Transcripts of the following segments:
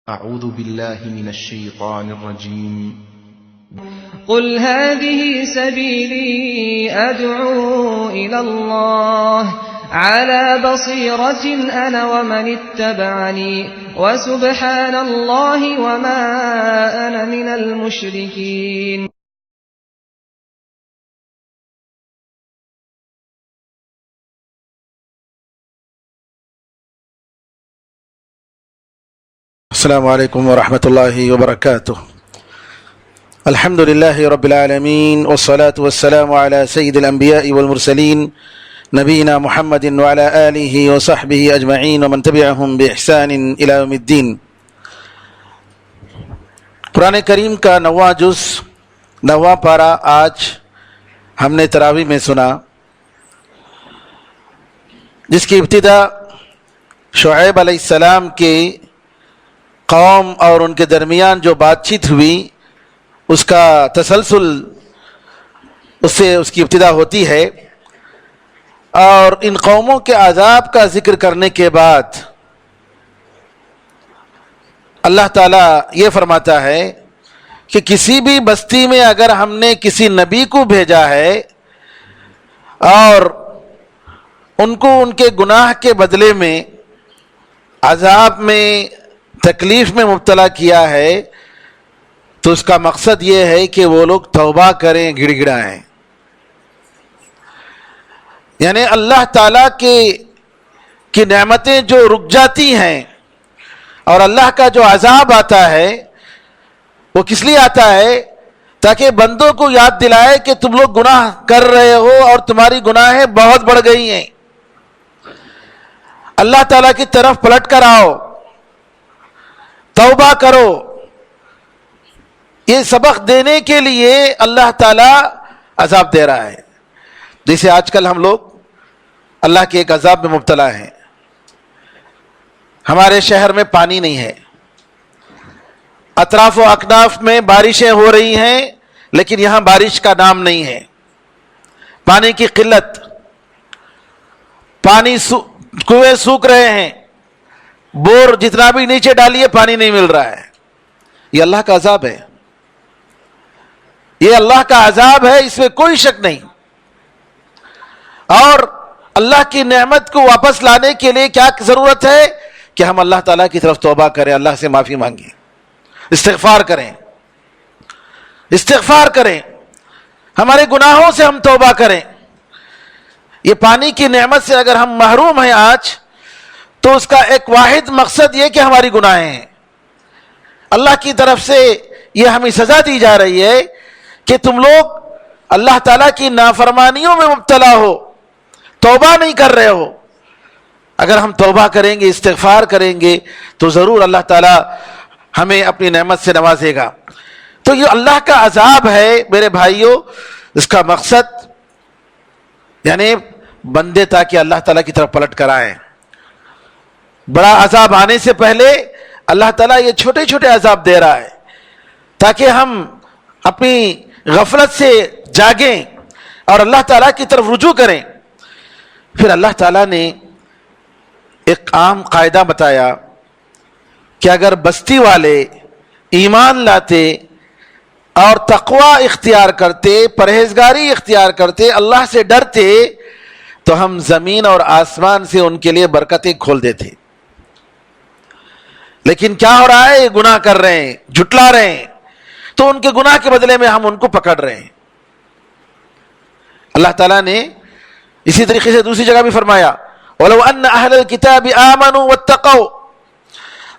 أعوذ بالله من الشيطان الرجيم. قل هذه سبيلي أدعو إلى الله على بصيرة أنا ومن اتبعني وسبحان الله وما أنا من المشركين. السلام عليكم ورحمة الله وبركاته. الحمد لله رب العالمين والصلاة والسلام على سيد الأنبياء والمرسلين نبينا محمد وعلى آله وصحبه أجمعين ومن تبعهم بإحسان إلى يوم الدين. قرآن کریم کا 9واں جز 9واں پارہ آج ہم نے تراویح میں سنا، جس کی ابتدا شعیب علیہ السلام کے قوم اور ان کے درمیان جو بات چیت ہوئی اس کا تسلسل اس کی ابتدا ہوتی ہے، اور ان قوموں کے عذاب کا ذکر کرنے کے بعد اللہ تعالیٰ یہ فرماتا ہے کہ کسی بھی بستی میں اگر ہم نے کسی نبی کو بھیجا ہے اور ان کو ان کے گناہ کے بدلے میں عذاب میں تکلیف میں مبتلا کیا ہے، تو اس کا مقصد یہ ہے کہ وہ لوگ توبہ کریں، گڑ گڑائیں. یعنی اللہ تعالیٰ کی نعمتیں جو رک جاتی ہیں اور اللہ کا جو عذاب آتا ہے وہ کس لیے آتا ہے؟ تاکہ بندوں کو یاد دلائے کہ تم لوگ گناہ کر رہے ہو اور تمہاری گناہیں بہت بڑھ گئی ہیں، اللہ تعالیٰ کی طرف پلٹ کر آؤ، توبہ کرو. یہ سبق دینے کے لیے اللہ تعالیٰ عذاب دے رہا ہے. جیسے آج کل ہم لوگ اللہ کے ایک عذاب میں مبتلا ہیں. ہمارے شہر میں پانی نہیں ہے، اطراف و اکناف میں بارشیں ہو رہی ہیں لیکن یہاں بارش کا نام نہیں ہے. پانی کی قلت، پانی کنویں سوکھ رہے ہیں، بور جتنا بھی نیچے ڈالیے پانی نہیں مل رہا ہے. یہ اللہ کا عذاب ہے، یہ اللہ کا عذاب ہے، اس میں کوئی شک نہیں. اور اللہ کی نعمت کو واپس لانے کے لیے کیا ضرورت ہے کہ ہم اللہ تعالیٰ کی طرف توبہ کریں، اللہ سے معافی مانگیں، استغفار کریں، ہمارے گناہوں سے ہم توبہ کریں. یہ پانی کی نعمت سے اگر ہم محروم ہیں آج، تو اس کا ایک واحد مقصد یہ کہ ہماری گناہیں ہیں. اللہ کی طرف سے یہ ہمیں سزا دی جا رہی ہے کہ تم لوگ اللہ تعالیٰ کی نافرمانیوں میں مبتلا ہو، توبہ نہیں کر رہے ہو. اگر ہم توبہ کریں گے، استغفار کریں گے، تو ضرور اللہ تعالیٰ ہمیں اپنی نعمت سے نوازے گا. تو یہ اللہ کا عذاب ہے میرے بھائیوں. اس کا مقصد یعنی بندے تاکہ اللہ تعالیٰ کی طرف پلٹ کر آئیں. بڑا عذاب آنے سے پہلے اللہ تعالیٰ یہ چھوٹے چھوٹے عذاب دے رہا ہے تاکہ ہم اپنی غفلت سے جاگیں اور اللہ تعالیٰ کی طرف رجوع کریں. پھر اللہ تعالیٰ نے ایک عام قاعدہ بتایا کہ اگر بستی والے ایمان لاتے اور تقوی اختیار کرتے، پرہیزگاری اختیار کرتے، اللہ سے ڈرتے، تو ہم زمین اور آسمان سے ان کے لیے برکتیں کھول دیتے. لیکن کیا ہو رہا ہے؟ یہ گناہ کر رہے ہیں، جھٹلا رہے ہیں، تو ان کے گناہ کے بدلے میں ہم ان کو پکڑ رہے ہیں. اللہ تعالیٰ نے اسی طریقے سے دوسری جگہ بھی فرمایا وَلَوْ أَنَّ أَهْلَ الْكِتَابِ آمَنُوا وَاتَّقَوْا،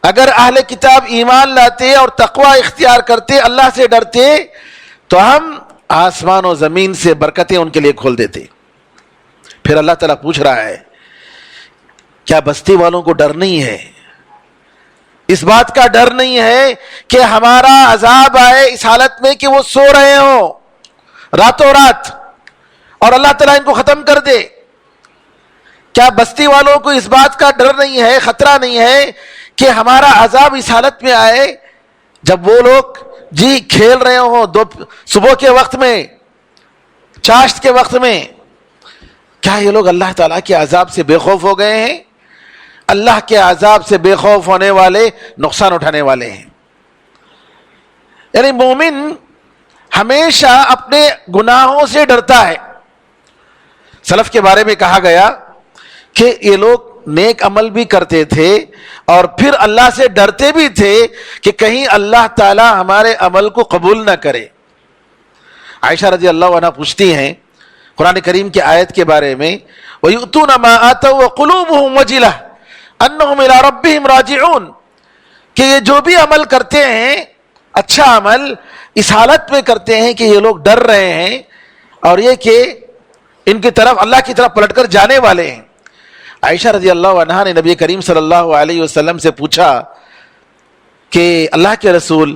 اگر اہل کتاب ایمان لاتے اور تقوی اختیار کرتے، اللہ سے ڈرتے، تو ہم آسمان و زمین سے برکتیں ان کے لیے کھول دیتے. پھر اللہ تعالیٰ پوچھ رہا ہے کیا بستی والوں کو ڈر نہیں ہے؟ اس بات کا ڈر نہیں ہے کہ ہمارا عذاب آئے اس حالت میں کہ وہ سو رہے ہوں راتوں رات اور اللہ تعالیٰ ان کو ختم کر دے؟ کیا بستی والوں کو اس بات کا ڈر نہیں ہے، خطرہ نہیں ہے کہ ہمارا عذاب اس حالت میں آئے جب وہ لوگ کھیل رہے ہوں صبح کے وقت میں، چاشت کے وقت میں؟ کیا یہ لوگ اللہ تعالیٰ کے عذاب سے بے خوف ہو گئے ہیں؟ اللہ کے عذاب سے بے خوف ہونے والے، نقصان اٹھانے والے ہیں۔ یعنی مومن ہمیشہ اپنے گناہوں سے ڈرتا ہے۔ سلف کے بارے میں کہا گیا کہ یہ لوگ نیک عمل بھی کرتے تھے اور پھر اللہ سے ڈرتے بھی تھے کہ کہیں اللہ تعالی ہمارے عمل کو قبول نہ کرے۔ عائشہ رضی اللہ عنہ پوچھتی ہیں قرآن کریم کی آیت کے بارے میں، وَيُؤْتُونَ مَا آتَوْا وَقُلُوبُهُمْ وَجِلَةٌ أَنَّهُمْ إِلَىٰ رَبِّهِمْ رَاجِعُونَ، کہ یہ جو بھی عمل کرتے ہیں، اچھا عمل، اس حالت میں کرتے ہیں کہ یہ لوگ ڈر رہے ہیں اور یہ کہ ان کی طرف، اللہ کی طرف پلٹ کر جانے والے ہیں۔ عائشہ رضی اللہ عنہا نے نبی کریم صلی اللہ علیہ وسلم سے پوچھا کہ اللہ کے رسول،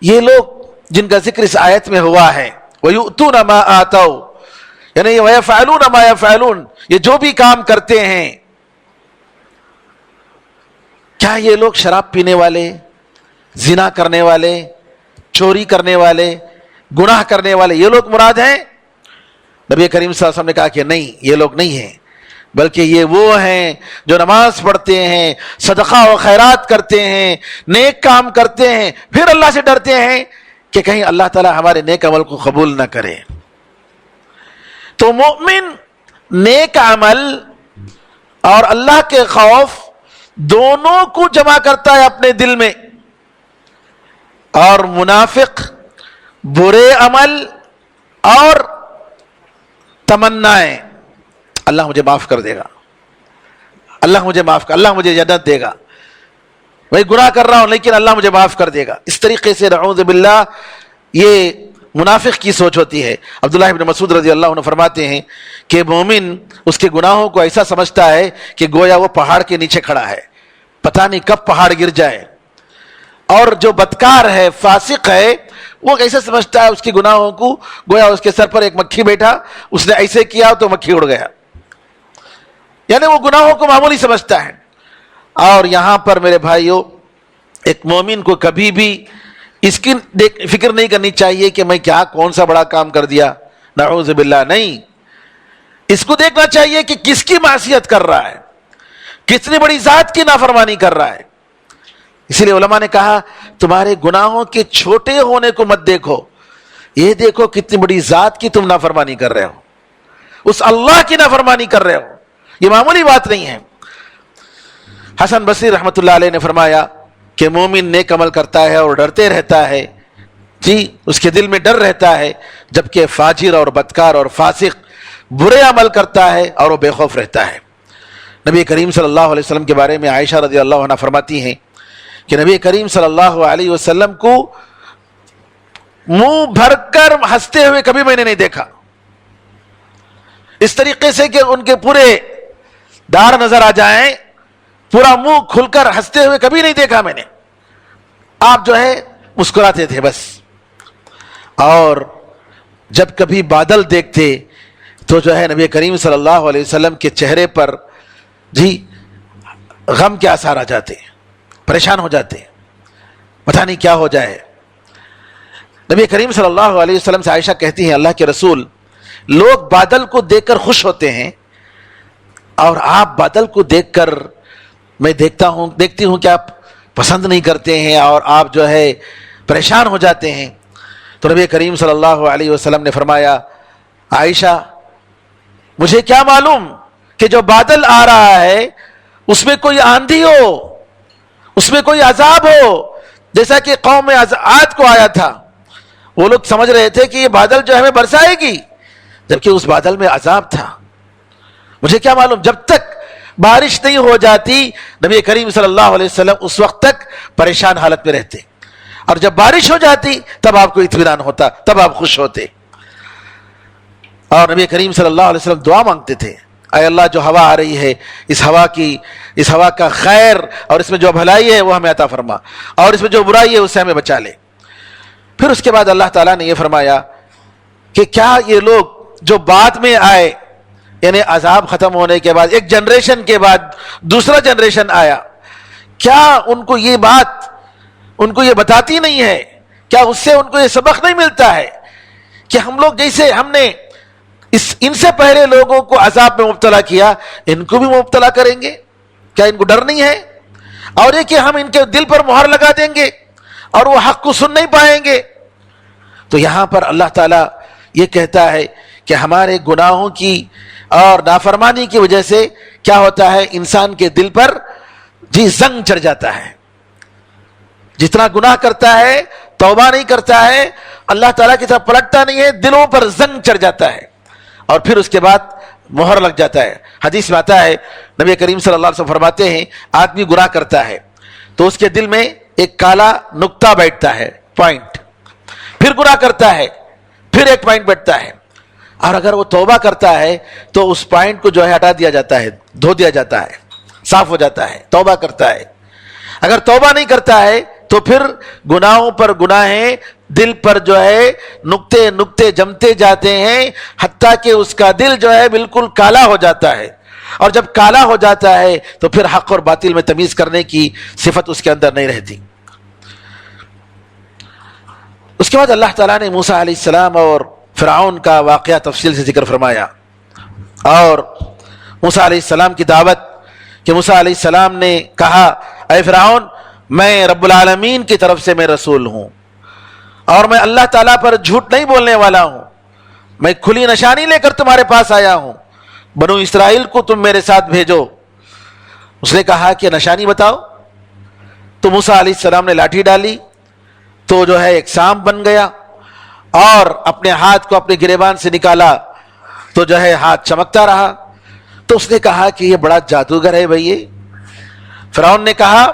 یہ لوگ جن کا ذکر اس آیت میں ہوا ہے، وَيُؤْتُونَ مَا آتَوْا، یعنی وَيَفْعَلُونَ مَا يَفْعَلُونَ، یہ جو بھی کام کرتے ہیں، کیا یہ لوگ شراب پینے والے، زنا کرنے والے، چوری کرنے والے، گناہ کرنے والے، یہ لوگ مراد ہیں؟ نبی کریم صلی اللہ علیہ وسلم نے کہا کہ نہیں، یہ لوگ نہیں ہیں، بلکہ یہ وہ ہیں جو نماز پڑھتے ہیں، صدقہ و خیرات کرتے ہیں، نیک کام کرتے ہیں، پھر اللہ سے ڈرتے ہیں کہ کہیں اللہ تعالی ہمارے نیک عمل کو قبول نہ کرے۔ تو مومن نیک عمل اور اللہ کے خوف دونوں کو جمع کرتا ہے اپنے دل میں، اور منافق برے عمل اور تمنائیں، اللہ مجھے معاف کر دے گا، اللہ مجھے معاف کر، اللہ مجھے جنت دے گا، میں گناہ کر رہا ہوں لیکن اللہ مجھے معاف کر دے گا، اس طریقے سے نعوذ باللہ یہ منافق کی سوچ ہوتی ہے۔ عبداللہ ابن مسعود رضی اللہ عنہ فرماتے ہیں کہ مومن اس کے گناہوں کو ایسا سمجھتا ہے کہ گویا وہ پہاڑ کے نیچے کھڑا ہے، پتہ نہیں کب پہاڑ گر جائے، اور جو بدکار ہے، فاسق ہے، وہ کیسے سمجھتا ہے اس کے گناہوں کو، گویا اس کے سر پر ایک مکھی بیٹھا، اس نے ایسے کیا تو مکھی اڑ گیا، یعنی وہ گناہوں کو معمولی سمجھتا ہے۔ اور یہاں پر میرے بھائیوں، ایک مومن کو کبھی بھی اس کی فکر نہیں کرنی چاہیے کہ میں کیا کون سا بڑا کام کر دیا، نعوذ باللہ، نہیں، اس کو دیکھنا چاہیے کہ کس کی معصیت کر رہا ہے، کتنی بڑی ذات کی نافرمانی کر رہا ہے۔ اسی لیے علماء نے کہا تمہارے گناہوں کے چھوٹے ہونے کو مت دیکھو، یہ دیکھو کتنی بڑی ذات کی تم نافرمانی کر رہے ہو، اس اللہ کی نافرمانی کر رہے ہو، یہ معمولی بات نہیں ہے۔ حسن بصری رحمۃ اللہ علیہ نے فرمایا کہ مومن نیک عمل کرتا ہے اور ڈرتے رہتا ہے، جی اس کے دل میں ڈر رہتا ہے، جبکہ فاجر اور بدکار اور فاسق برے عمل کرتا ہے اور وہ بے خوف رہتا ہے۔ نبی کریم صلی اللہ علیہ وسلم کے بارے میں عائشہ رضی اللہ عنہ فرماتی ہیں کہ نبی کریم صلی اللہ علیہ وسلم کو منہ بھر کر ہنستے ہوئے کبھی میں نے نہیں دیکھا، اس طریقے سے کہ ان کے پورے دار نظر آ جائیں، پورا منہ کھل کر ہنستے ہوئے کبھی نہیں دیکھا میں نے، آپ جو ہے مسکراتے تھے بس۔ اور جب کبھی بادل دیکھتے تو جو ہے نبی کریم صلی اللہ علیہ وسلم کے چہرے پر جی غم کے آثار آ جاتے، پریشان ہو جاتے، پتہ نہیں کیا ہو جائے۔ نبی کریم صلی اللہ علیہ وسلم سے عائشہ کہتی ہیں اللہ کے رسول، لوگ بادل کو دیکھ کر خوش ہوتے ہیں اور آپ بادل کو دیکھ کر میں دیکھتی ہوں کہ آپ پسند نہیں کرتے ہیں اور آپ جو ہے پریشان ہو جاتے ہیں۔ تو نبی کریم صلی اللہ علیہ وسلم نے فرمایا عائشہ مجھے کیا معلوم کہ جو بادل آ رہا ہے اس میں کوئی آندھی ہو، اس میں کوئی عذاب ہو، جیسا کہ قوم عاد کو آیا تھا، وہ لوگ سمجھ رہے تھے کہ یہ بادل جو ہمیں برسائے گی، جبکہ اس بادل میں عذاب تھا۔ مجھے کیا معلوم، جب تک بارش نہیں ہو جاتی نبی کریم صلی اللہ علیہ وسلم اس وقت تک پریشان حالت میں رہتے، اور جب بارش ہو جاتی تب آپ کو اطمینان ہوتا، تب آپ خوش ہوتے۔ اور نبی کریم صلی اللہ علیہ وسلم دعا مانگتے تھے، اے اللہ جو ہوا آ رہی ہے اس ہوا کا خیر اور اس میں جو بھلائی ہے وہ ہمیں عطا فرما، اور اس میں جو برائی ہے اس سے ہمیں بچا لے۔ پھر اس کے بعد اللہ تعالیٰ نے یہ فرمایا کہ کیا یہ لوگ جو بعد میں آئے، یعنی عذاب ختم ہونے کے بعد ایک جنریشن کے بعد دوسرا جنریشن آیا، کیا ان کو یہ بات ان کو یہ بتاتی نہیں ہے، کیا اس سے ان کو یہ سبق نہیں ملتا ہے کہ ہم لوگ جیسے ہم نے ان سے پہلے لوگوں کو عذاب میں مبتلا کیا ان کو بھی مبتلا کریں گے؟ کیا ان کو ڈر نہیں ہے؟ اور یہ کہ ہم ان کے دل پر مہر لگا دیں گے اور وہ حق کو سن نہیں پائیں گے. تو یہاں پر اللہ تعالیٰ یہ کہتا ہے کہ ہمارے گناہوں کی اور نافرمانی کی وجہ سے کیا ہوتا ہے، انسان کے دل پر زنگ چڑھ جاتا ہے. جتنا گناہ کرتا ہے، توبہ نہیں کرتا ہے، اللہ تعالیٰ کی طرف پلٹتا نہیں ہے، دلوں پر زنگ چڑھ جاتا ہے اور پھر اس کے بعد مہر لگ جاتا ہے. حدیث میں آتا ہے، نبی کریم صلی اللہ علیہ وسلم فرماتے ہیں، آدمی گناہ کرتا ہے تو اس کے دل میں ایک کالا نقطہ بیٹھتا ہے، پوائنٹ. پھر گناہ کرتا ہے، پھر ایک پوائنٹ بیٹھتا ہے. اور اگر وہ توبہ کرتا ہے تو اس پوائنٹ کو جو ہے ہٹا دیا جاتا ہے، دھو دیا جاتا ہے، صاف ہو جاتا ہے. توبہ کرتا ہے. اگر توبہ نہیں کرتا ہے تو پھر گناہوں پر گناہیں دل پر جو ہے نقطے نقطے جمتے جاتے ہیں، حتیٰ کہ اس کا دل جو ہے بالکل کالا ہو جاتا ہے. اور جب کالا ہو جاتا ہے تو پھر حق اور باطل میں تمیز کرنے کی صفت اس کے اندر نہیں رہتی. اس کے بعد اللہ تعالیٰ نے موسیٰ علیہ السلام اور فرعون کا واقعہ تفصیل سے ذکر فرمایا، اور موسیٰ علیہ السلام کی دعوت کہ موسیٰ علیہ السلام نے کہا، اے فرعون، میں رب العالمین کی طرف سے میں رسول ہوں اور میں اللہ تعالیٰ پر جھوٹ نہیں بولنے والا ہوں، میں کھلی نشانی لے کر تمہارے پاس آیا ہوں، بنو اسرائیل کو تم میرے ساتھ بھیجو. اس نے کہا کہ نشانی بتاؤ. تو موسیٰ علیہ السلام نے لاٹھی ڈالی تو جو ہے ایک سانپ بن گیا، اور اپنے ہاتھ کو اپنے گریبان سے نکالا تو جو ہے ہاتھ چمکتا رہا. تو اس نے کہا کہ یہ بڑا جادوگر ہے بھائی. یہ فرعون نے کہا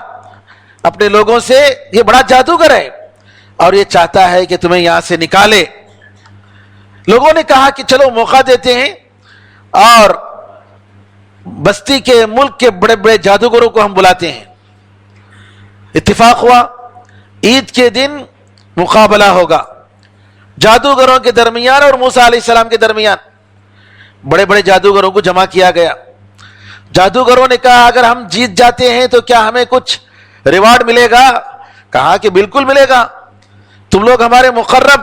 اپنے لوگوں سے، یہ بڑا جادوگر ہے اور یہ چاہتا ہے کہ تمہیں یہاں سے نکالے. لوگوں نے کہا کہ چلو موقع دیتے ہیں اور بستی کے ملک کے بڑے بڑے جادوگروں کو ہم بلاتے ہیں. اتفاق ہوا، عید کے دن مقابلہ ہوگا جادوگروں کے درمیان اور موسیٰ علیہ السلام کے درمیان. بڑے بڑے جادوگروں کو جمع کیا گیا. جادوگروں نے کہا اگر ہم جیت جاتے ہیں تو کیا ہمیں کچھ ریوارڈ ملے گا؟ کہا کہ بالکل ملے گا، تم لوگ ہمارے مقرب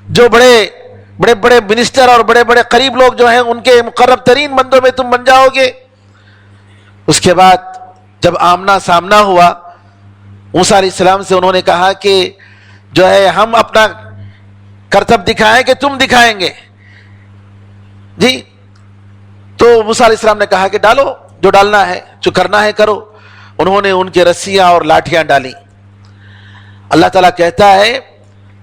جو بڑے بڑے بڑے منسٹر اور بڑے بڑے قریب لوگ جو ہیں ان کے مقرب ترین بندوں میں تم بن جاؤ گے. اس کے بعد جب آمنا سامنا ہوا، موسیٰ علیہ السلام سے انہوں نے کہا کہ جو ہے ہم اپنا کرتب دکھائیں کہ تم دکھائیں گے جی. تو موسیٰ علیہ السلام نے کہا کہ ڈالو جو ڈالنا ہے، جو کرنا ہے کرو. انہوں نے ان کی رسیاں اور لاٹھیاں ڈالی. اللہ تعالیٰ کہتا ہے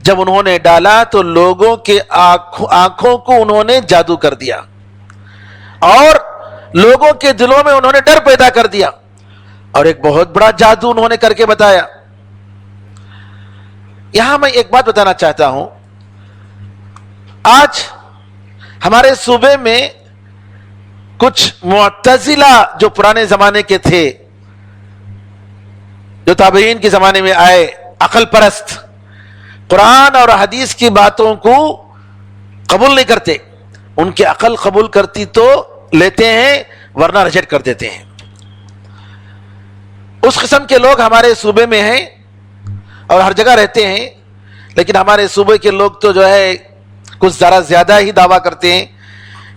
جب انہوں نے ڈالا تو لوگوں کے آنکھوں کو انہوں نے جادو کر دیا اور لوگوں کے دلوں میں انہوں نے ڈر پیدا کر دیا، اور ایک بہت بڑا جادو انہوں نے کر کے بتایا. یہاں میں ایک بات بتانا چاہتا ہوں، آج ہمارے صوبے میں کچھ معتزلہ جو پرانے زمانے کے تھے، جو تابعین کے زمانے میں آئے، عقل پرست، قرآن اور حدیث کی باتوں کو قبول نہیں کرتے. ان کی عقل قبول کرتی تو لیتے ہیں ورنہ ریجیکٹ کر دیتے ہیں. اس قسم کے لوگ ہمارے صوبے میں ہیں اور ہر جگہ رہتے ہیں، لیکن ہمارے صوبے کے لوگ تو جو ہے کچھ ذرا زیادہ ہی دعویٰ کرتے ہیں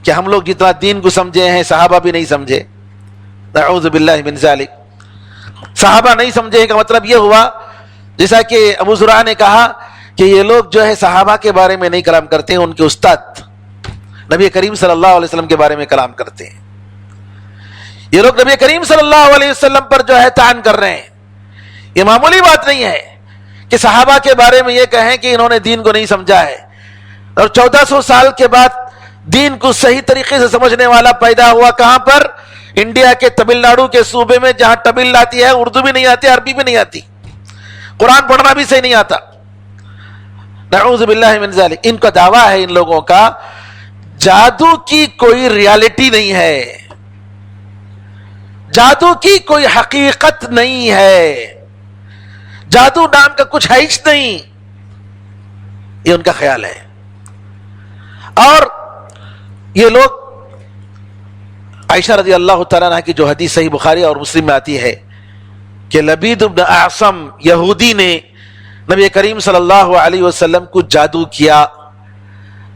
کہ ہم لوگ جتنا دین کو سمجھے ہیں صحابہ بھی نہیں سمجھے. نعوذ باللہ من ذالک. صحابہ نہیں سمجھے کا مطلب یہ ہوا جیسا کہ ابو زرع نے کہا کہ یہ لوگ جو ہے صحابہ کے بارے میں نہیں کلام کرتے ہیں، ان کے استاد نبی کریم صلی اللہ علیہ وسلم کے بارے میں کلام کرتے ہیں. یہ لوگ نبی کریم صلی اللہ علیہ وسلم پر جو ہے طعن کر رہے ہیں. یہ معمولی بات نہیں ہے کہ صحابہ کے بارے میں یہ کہیں کہ انہوں نے دین کو نہیں سمجھا ہے. اور 1400 سال کے بعد دین کو صحیح طریقے سے سمجھنے والا پیدا ہوا کہاں پر؟ انڈیا کے تمل ناڈو کے صوبے میں، جہاں تمل آتی ہے، اردو بھی نہیں آتی، عربی بھی نہیں آتی، قرآن پڑھنا بھی صحیح نہیں آتا. نعوذ باللہ من ذالک. ان کا دعویٰ ہے ان لوگوں کا جادو کی کوئی ریالٹی نہیں ہے، جادو کی کوئی حقیقت نہیں ہے، جادو نام کا کچھ ہے ہی نہیں، یہ ان کا خیال ہے. اور یہ لوگ عائشہ رضی اللہ تعالیٰ عنہ کی جو حدیث صحیح بخاری اور مسلم میں آتی ہے کہ لبید بن اعصم یہودی نے نبی کریم صلی اللہ علیہ وسلم کو جادو کیا،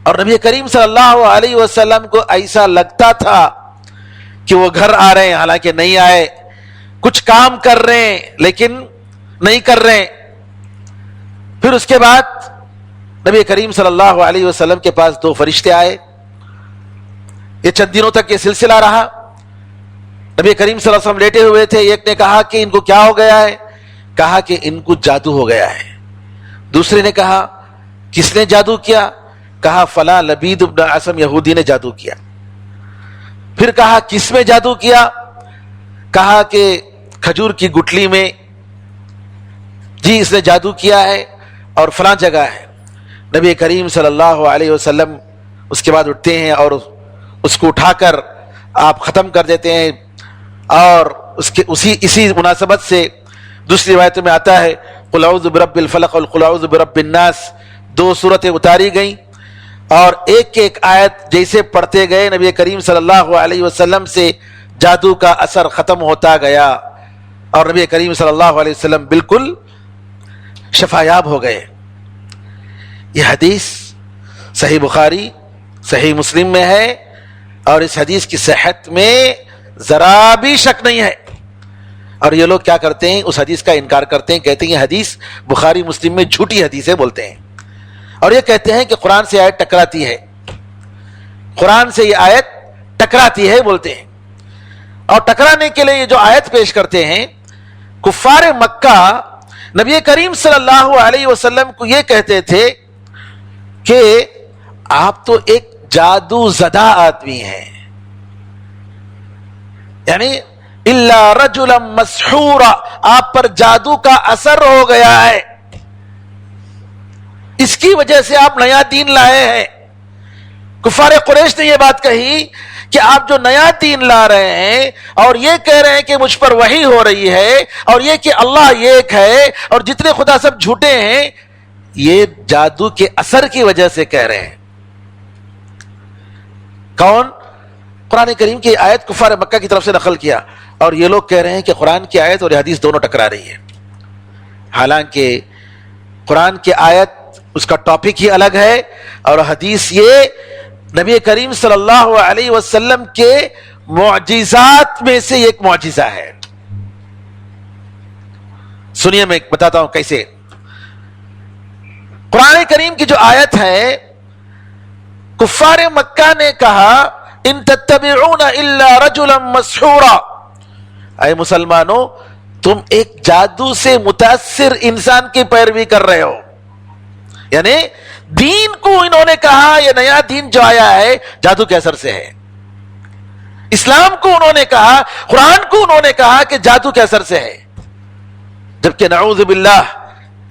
اور نبی کریم صلی اللہ علیہ وسلم کو ایسا لگتا تھا کہ وہ گھر آ رہے ہیں، حالانکہ نہیں آئے. کچھ کام کر رہے ہیں لیکن نہیں کر رہے. پھر اس کے بعد نبی کریم صلی اللہ علیہ وسلم کے پاس 2 فرشتے آئے. یہ چند دنوں تک یہ سلسلہ رہا. نبی کریم صلی اللہ علیہ وسلم لیٹے ہوئے تھے. ایک نے کہا کہ ان کو کیا ہو گیا ہے؟ کہا کہ ان کو جادو ہو گیا ہے. دوسرے نے کہا کس نے جادو کیا؟ کہا فلاں لبید بن عاصم یہودی نے جادو کیا. پھر کہا کس میں جادو کیا؟ کہا کہ کھجور کی گٹلی میں جی اس نے جادو کیا ہے اور فلاں جگہ ہے. نبی کریم صلی اللہ علیہ وسلم اس کے بعد اٹھتے ہیں اور اس کو اٹھا کر آپ ختم کر دیتے ہیں. اور اسی مناسبت سے دوسری روایتوں میں آتا ہے قل اعوذ برب الفلق اور قل اعوذ برب الناس 2 سورتیں اتاری گئیں اور ایک ایک آیت جیسے پڑھتے گئے نبی کریم صلی اللہ علیہ وسلم سے جادو کا اثر ختم ہوتا گیا اور نبی کریم صلی اللہ علیہ وسلم بالکل شفایاب ہو گئے. یہ حدیث صحیح بخاری صحیح مسلم میں ہے اور اس حدیث کی صحت میں ذرا بھی شک نہیں ہے. اور یہ لوگ کیا کرتے ہیں؟ اس حدیث کا انکار کرتے ہیں, کہتے ہیں یہ حدیث بخاری مسلم میں جھوٹی حدیث ہے بولتے ہیں. اور یہ کہتے ہیں کہ قرآن سے آیت ٹکراتی ہے, قرآن سے یہ آیت ٹکراتی ہے بولتے ہیں. اور ٹکرانے کے لیے یہ جو آیت پیش کرتے ہیں, کفار مکہ نبی کریم صلی اللہ علیہ وسلم کو یہ کہتے تھے کہ آپ تو ایک جادو زدہ آدمی ہیں, یعنی الا رجلا مسحورا, آپ پر جادو کا اثر ہو گیا ہے, اس کی وجہ سے آپ نیا دین لائے ہیں. کفار قریش نے یہ بات کہی کہ آپ جو نیا دین لا رہے ہیں اور یہ کہہ رہے ہیں کہ مجھ پر وحی ہو رہی ہے اور یہ کہ اللہ ایک ہے اور جتنے خدا سب جھوٹے ہیں, یہ جادو کے اثر کی وجہ سے کہہ رہے ہیں. کون؟ قرآن کریم کی آیت کفار مکہ کی طرف سے نقل کیا اور یہ لوگ کہہ رہے ہیں کہ قرآن کی آیت اور حدیث دونوں ٹکرا رہی ہے. حالانکہ قرآن کی آیت اس کا ٹاپک ہی الگ ہے اور حدیث یہ نبی کریم صلی اللہ علیہ وسلم کے معجزات میں سے ایک معجزہ ہے. سنیے میں بتاتا ہوں کیسے. قرآن کریم کی جو آیت ہے, کفار مکہ نے کہا ان تتبعون الا رجلا مسحورا, اے مسلمانوں تم ایک جادو سے متاثر انسان کی پیروی کر رہے ہو. یعنی دین کو انہوں نے کہا یہ نیا دین جو آیا ہے جادو کے اثر سے ہے. اسلام کو انہوں نے کہا, قرآن کو انہوں نے کہا کہ جادو کے اثر سے ہے, جبکہ نعوذ باللہ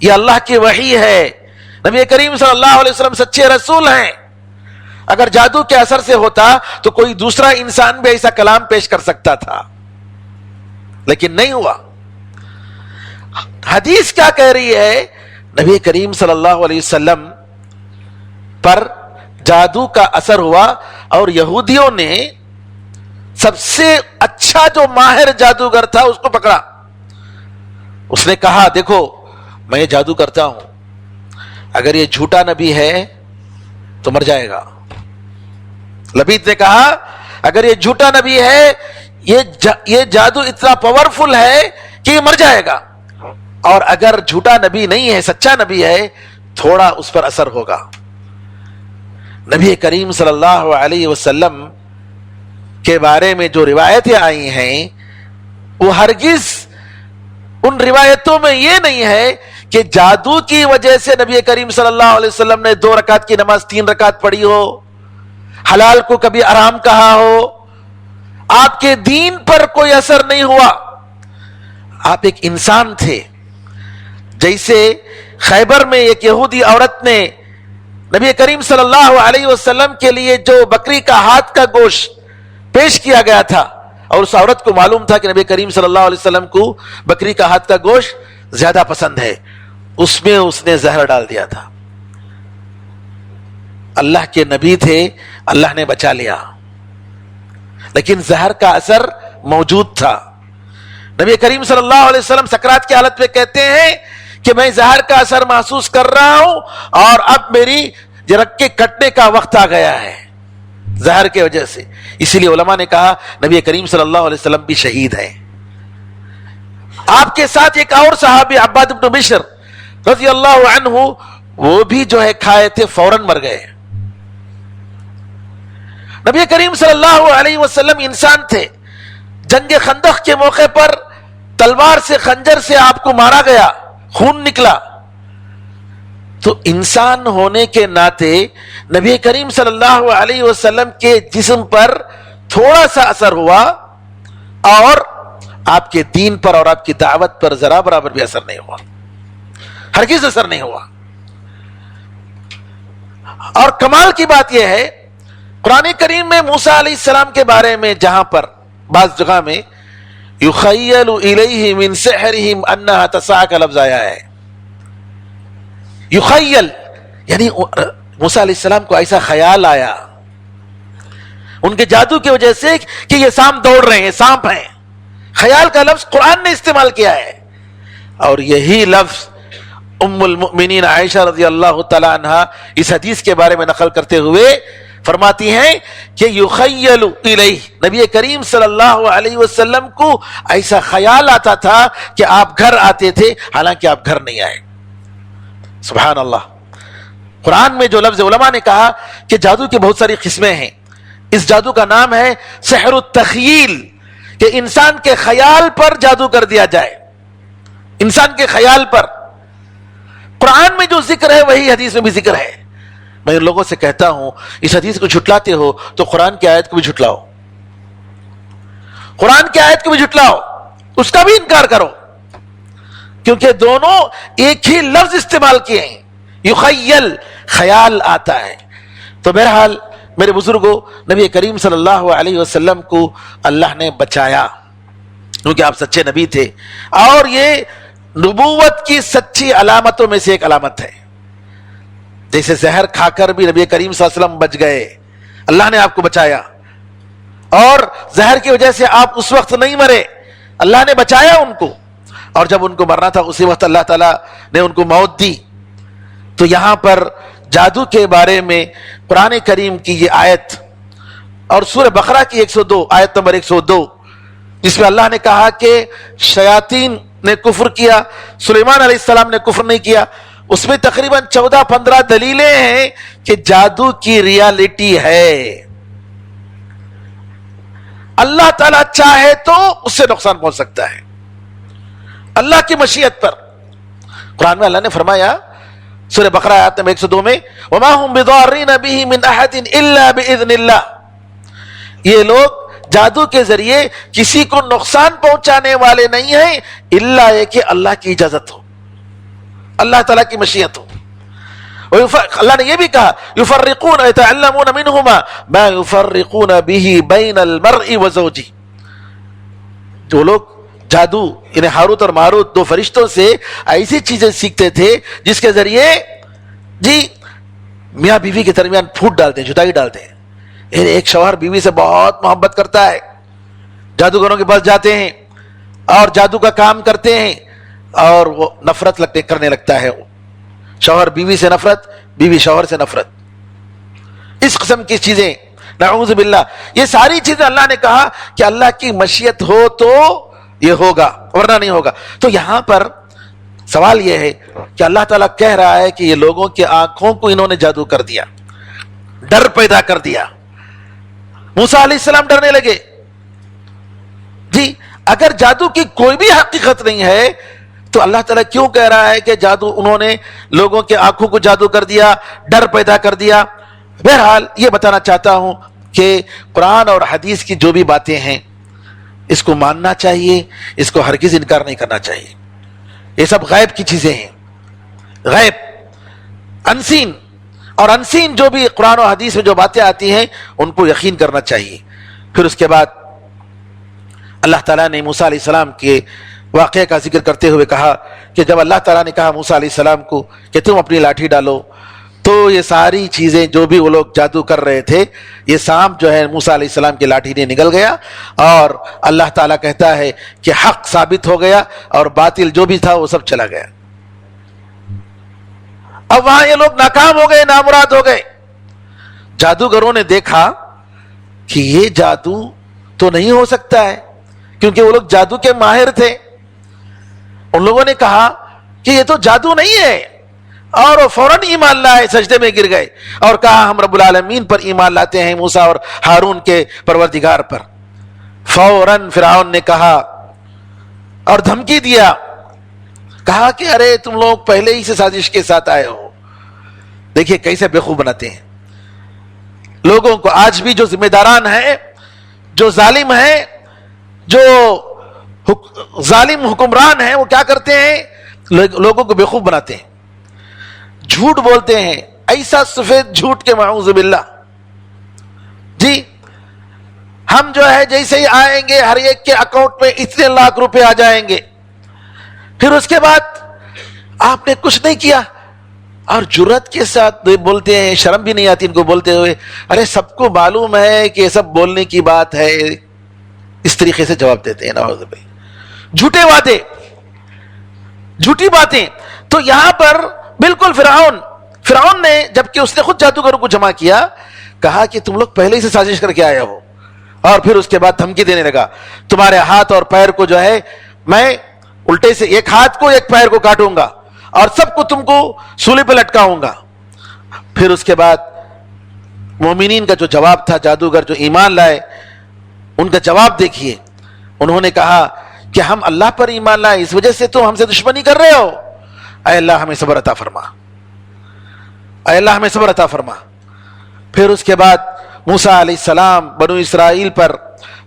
یہ اللہ کی وحی ہے. نبی کریم صلی اللہ علیہ وسلم سچے رسول ہیں. اگر جادو کے اثر سے ہوتا تو کوئی دوسرا انسان بھی ایسا کلام پیش کر سکتا تھا, لیکن نہیں ہوا. حدیث کیا کہہ رہی ہے؟ نبی کریم صلی اللہ علیہ وسلم پر جادو کا اثر ہوا اور یہودیوں نے سب سے اچھا جو ماہر جادوگر تھا اس کو پکڑا. اس نے کہا دیکھو میں یہ جادو کرتا ہوں, اگر یہ جھوٹا نبی ہے تو مر جائے گا. لبید نے کہا اگر یہ جھوٹا نبی ہے یہ جادو اتنا پاورفل ہے کہ یہ مر جائے گا, اور اگر جھوٹا نبی نہیں ہے سچا نبی ہے تھوڑا اس پر اثر ہوگا. نبی کریم صلی اللہ علیہ وسلم کے بارے میں جو روایتیں آئی ہیں وہ ہرگز ان روایتوں میں یہ نہیں ہے کہ جادو کی وجہ سے نبی کریم صلی اللہ علیہ وسلم نے 2 رکعت کی نماز 3 رکعت پڑھی ہو, حلال کو کبھی حرام کہا ہو. آپ کے دین پر کوئی اثر نہیں ہوا. آپ ایک انسان تھے. جیسے خیبر میں ایک یہودی عورت نے نبی کریم صلی اللہ علیہ وسلم کے لیے جو بکری کا ہاتھ کا گوشت پیش کیا گیا تھا, اور اس عورت کو معلوم تھا کہ نبی کریم صلی اللہ علیہ وسلم کو بکری کا ہاتھ کا گوشت زیادہ پسند ہے, اس میں اس نے زہر ڈال دیا تھا. اللہ کے نبی تھے, اللہ نے بچا لیا, لیکن زہر کا اثر موجود تھا. نبی کریم صلی اللہ علیہ وسلم سکرات کی حالت میں کہتے ہیں کہ میں زہر کا اثر محسوس کر رہا ہوں اور اب میری رگ کے کٹنے کا وقت آ گیا ہے زہر کی وجہ سے. اسی لیے علماء نے کہا نبی کریم صلی اللہ علیہ وسلم بھی شہید ہیں. آپ کے ساتھ ایک اور صحابی عباد بن بشر رضی اللہ عنہ، وہ بھی جو ہے کھائے تھے، فوراً مر گئے۔ نبی کریم صلی اللہ علیہ وسلم انسان تھے، جنگ خندق کے موقع پر تلوار سے، خنجر سے آپ کو مارا گیا، خون نکلا، تو انسان ہونے کے ناطے نبی کریم صلی اللہ علیہ وسلم کے جسم پر تھوڑا سا اثر ہوا، اور آپ کے دین پر اور آپ کی دعوت پر ذرا برابر بھی اثر نہیں ہوا، ہرگز اثر نہیں ہوا۔ اور کمال کی بات یہ ہے، قرآن کریم میں موسیٰ علیہ السلام کے بارے میں جہاں پر بعض جگہ میں یخیل الیہ من سحرہم انہا تسعی کا لفظ آیا ہے، یخیل یعنی موسیٰ علیہ السلام کو ایسا خیال آیا ان کے جادو کی وجہ سے کہ یہ سانپ دوڑ رہے ہیں، سانپ ہیں، خیال کا لفظ قرآن نے استعمال کیا ہے۔ اور یہی لفظ ام المؤمنین عائشہ رضی اللہ تعالی عنہا اس حدیث کے بارے میں نقل کرتے ہوئے فرماتی ہیں کہ یخیل الیہ، نبی کریم صلی اللہ علیہ وسلم کو ایسا خیال آتا تھا کہ آپ گھر آتے تھے، حالانکہ آپ گھر نہیں آئے۔ سبحان اللہ۔ قرآن میں جو لفظ، علماء نے کہا کہ جادو کی بہت ساری قسمیں ہیں، اس جادو کا نام ہے سحر التخیل، کہ انسان کے خیال پر جادو کر دیا جائے، انسان کے خیال پر۔ قرآن میں جو ذکر ہے وہی حدیث میں بھی ذکر ہے۔ میں ان لوگوں سے کہتا ہوں، اس حدیث کو جھٹلاتے ہو تو قرآن کی آیت کو بھی جھٹلاؤ، قرآن کی آیت کو بھی جھٹلاؤ، اس کا بھی انکار کرو، کیونکہ دونوں ایک ہی لفظ استعمال کیے ہیں، یخیل، خیال آتا ہے۔ تو بہرحال میرے بزرگوں، نبی کریم صلی اللہ علیہ وسلم کو اللہ نے بچایا کیونکہ آپ سچے نبی تھے، اور یہ نبوت کی سچی علامتوں میں سے ایک علامت ہے۔ جیسے زہر کھا کر بھی نبی کریم صلی اللہ علیہ وسلم بچ گئے، اللہ نے آپ کو بچایا، اور زہر کی وجہ سے آپ اس وقت نہیں مرے، اللہ نے بچایا ان کو، اور جب ان کو مرنا تھا اسی وقت اللہ تعالیٰ نے ان کو موت دی۔ تو یہاں پر جادو کے بارے میں قرآن کریم کی یہ آیت اور سورہ بقرہ کی 102 آیت نمبر 102، جس میں اللہ نے کہا کہ شیاطین نے کفر کیا، سلیمان علیہ السلام نے کفر نہیں کیا، اس میں تقریباً 14-15 دلیلیں ہیں کہ جادو کی ریالٹی ہے۔ اللہ تعالیٰ چاہے تو اس سے نقصان پہنچ سکتا ہے، اللہ کی مشیت پر۔ قرآن میں اللہ نے فرمایا سورہ بقرہ آیت نمبر 102 میں، وَمَا هُمْ بِضَارِّينَ بِهِ مِنْ أَحَدٍ إِلَّا بِإِذْنِ اللَّهِ، یہ لوگ جادو کے ذریعے کسی کو نقصان پہنچانے والے نہیں ہیں، اللہ یہ کہ اللہ کی اجازت ہو، اللہ تعالیٰ کی مشیت ہو۔ اللہ نے یہ بھی کہا يُفَرِّقُونَ يَتَعَلَّمُونَ مِنْهُمَا مَا يُفَرِّقُونَ بِهِ بَيْنَ الْمَرْءِ وَزَوْجِهِ، جو لوگ جادو یعنی ہاروت اور ماروت دو فرشتوں سے ایسی چیزیں سیکھتے تھے جس کے ذریعے میاں بیوی کے درمیان پھوٹ ڈالتے ہیں، جدائی ڈالتے ہیں۔ ایک شوہر بیوی سے بہت محبت کرتا ہے، جادوگروں کے پاس جاتے ہیں اور جادو کا کام کرتے ہیں، اور وہ نفرت کرنے لگتا ہے، شوہر بیوی سے نفرت، بیوی شوہر سے نفرت، اس قسم کی چیزیں، نعوذ باللہ۔ یہ ساری چیزیں اللہ نے کہا کہ اللہ کی مشیت ہو تو یہ ہوگا، ورنہ نہیں ہوگا۔ تو یہاں پر سوال یہ ہے کہ اللہ تعالیٰ کہہ رہا ہے کہ یہ لوگوں کی آنکھوں کو انہوں نے جادو کر دیا، ڈر پیدا کر دیا، موسیٰ علیہ السلام ڈرنے لگے۔ اگر جادو کی کوئی بھی حقیقت نہیں ہے تو اللہ تعالیٰ کیوں کہہ رہا ہے کہ جادو انہوں نے لوگوں کے آنکھوں کو جادو کر دیا، ڈر پیدا کر دیا؟ بہرحال یہ بتانا چاہتا ہوں کہ قرآن اور حدیث کی جو بھی باتیں ہیں اس کو ماننا چاہیے، اس کو ہرگز انکار نہیں کرنا چاہیے۔ یہ سب غیب کی چیزیں ہیں، غیب، انسین، اور انسین جو بھی قرآن و حدیث میں جو باتیں آتی ہیں ان کو یقین کرنا چاہیے۔ پھر اس کے بعد اللہ تعالیٰ نے موسیٰ علیہ السلام کے واقعے کا ذکر کرتے ہوئے کہا کہ جب اللہ تعالیٰ نے کہا موسیٰ علیہ السلام کو کہ تم اپنی لاٹھی ڈالو، تو یہ ساری چیزیں جو بھی وہ لوگ جادو کر رہے تھے، یہ سانپ جو ہے موسیٰ علیہ السلام کی لاٹھی نے نگل گیا، اور اللہ تعالیٰ کہتا ہے کہ حق ثابت ہو گیا اور باطل جو بھی تھا وہ سب چلا گیا۔ اب وہاں یہ لوگ ناکام ہو گئے، نامراد ہو گئے۔ جادوگروں نے دیکھا کہ یہ جادو تو نہیں ہو سکتا ہے، کیونکہ وہ لوگ جادو کے ماہر تھے، ان لوگوں نے کہا کہ یہ تو جادو نہیں ہے، اور وہ فوراً ایمان لائے، سجدے میں گر گئے اور کہا ہم رب العالمین پر ایمان لاتے ہیں، موسیٰ اور ہارون کے پروردگار پر۔ فوراً فرعون نے کہا اور دھمکی دیا، کہا کہ ارے تم لوگ پہلے ہی سے سازش کے ساتھ آئے ہو۔ دیکھیے کیسے بیوقوف بناتے ہیں لوگوں کو۔ آج بھی جو ذمہ داران ہیں، جو ظالم ہیں، جو ظالم حکمران ہیں، وہ کیا کرتے ہیں؟ لوگوں کو بیوقوف بناتے ہیں، جھوٹ بولتے ہیں، ایسا سفید جھوٹ کے معوذ باللہ۔ جی ہم جو ہے جیسے ہی آئیں گے ہر ایک کے اکاؤنٹ میں اتنے لاکھ روپے آ جائیں گے، پھر اس کے بعد آپ نے کچھ نہیں کیا، اور جرات کے ساتھ بولتے ہیں، شرم بھی نہیں آتی ان کو بولتے ہوئے، ارے سب کو معلوم ہے کہ یہ سب بولنے کی بات ہے، اس طریقے سے جواب دیتے ہیں۔ نعوذ باللہ، جھوٹے وعدے، جھوٹی باتیں۔ تو یہاں پر بالکل فرعون نے، جبکہ اس نے خود جادوگروں کو جمع کیا، کہا کہ تم لوگ پہلے ہی سے سازش کر کے آئے ہو، اور پھر اس کے بعد دھمکی دینے لگا، تمہارے ہاتھ اور پیر کو جو ہے میں الٹے سے ایک ہاتھ کو ایک پیر کو کاٹوں گا اور سب کو تم کو سولی پہ لٹکاؤں گا۔ پھر اس کے بعد مومنین کا جو جواب تھا، جادوگر جو ایمان لائے، ان کا جواب دیکھیے۔ انہوں نے کہا کہ ہم اللہ پر ایمان لائے، اس وجہ سے تم ہم سے دشمنی کر رہے ہو، اے اللہ ہمیں صبر عطا فرما، اے اللہ ہمیں صبر عطا فرما۔ پھر اس کے بعد موسیٰ علیہ السلام بنو اسرائیل پر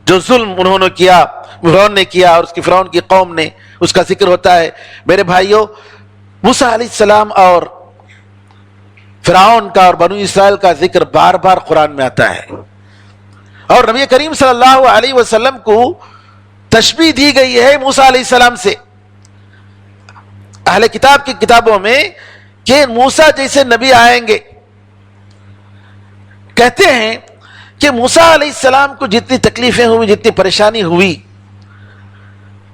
جو ظلم انہوں نے کیا، فرعون نے کیا، اور اس کی فرعون کی قوم نے، اس کا ذکر ہوتا ہے۔ میرے بھائیوں، موسیٰ علیہ السلام اور فرعون کا اور بنو اسرائیل کا ذکر بار بار قرآن میں آتا ہے، اور نبی کریم صلی اللہ علیہ وسلم کو تشبیہ دی گئی ہے موسیٰ علیہ السلام سے اہل کتاب کی کتابوں میں، کہ موسیٰ جیسے نبی آئیں گے۔ کہتے ہیں کہ موسیٰ علیہ السلام کو جتنی تکلیفیں ہوئی، جتنی پریشانی ہوئی،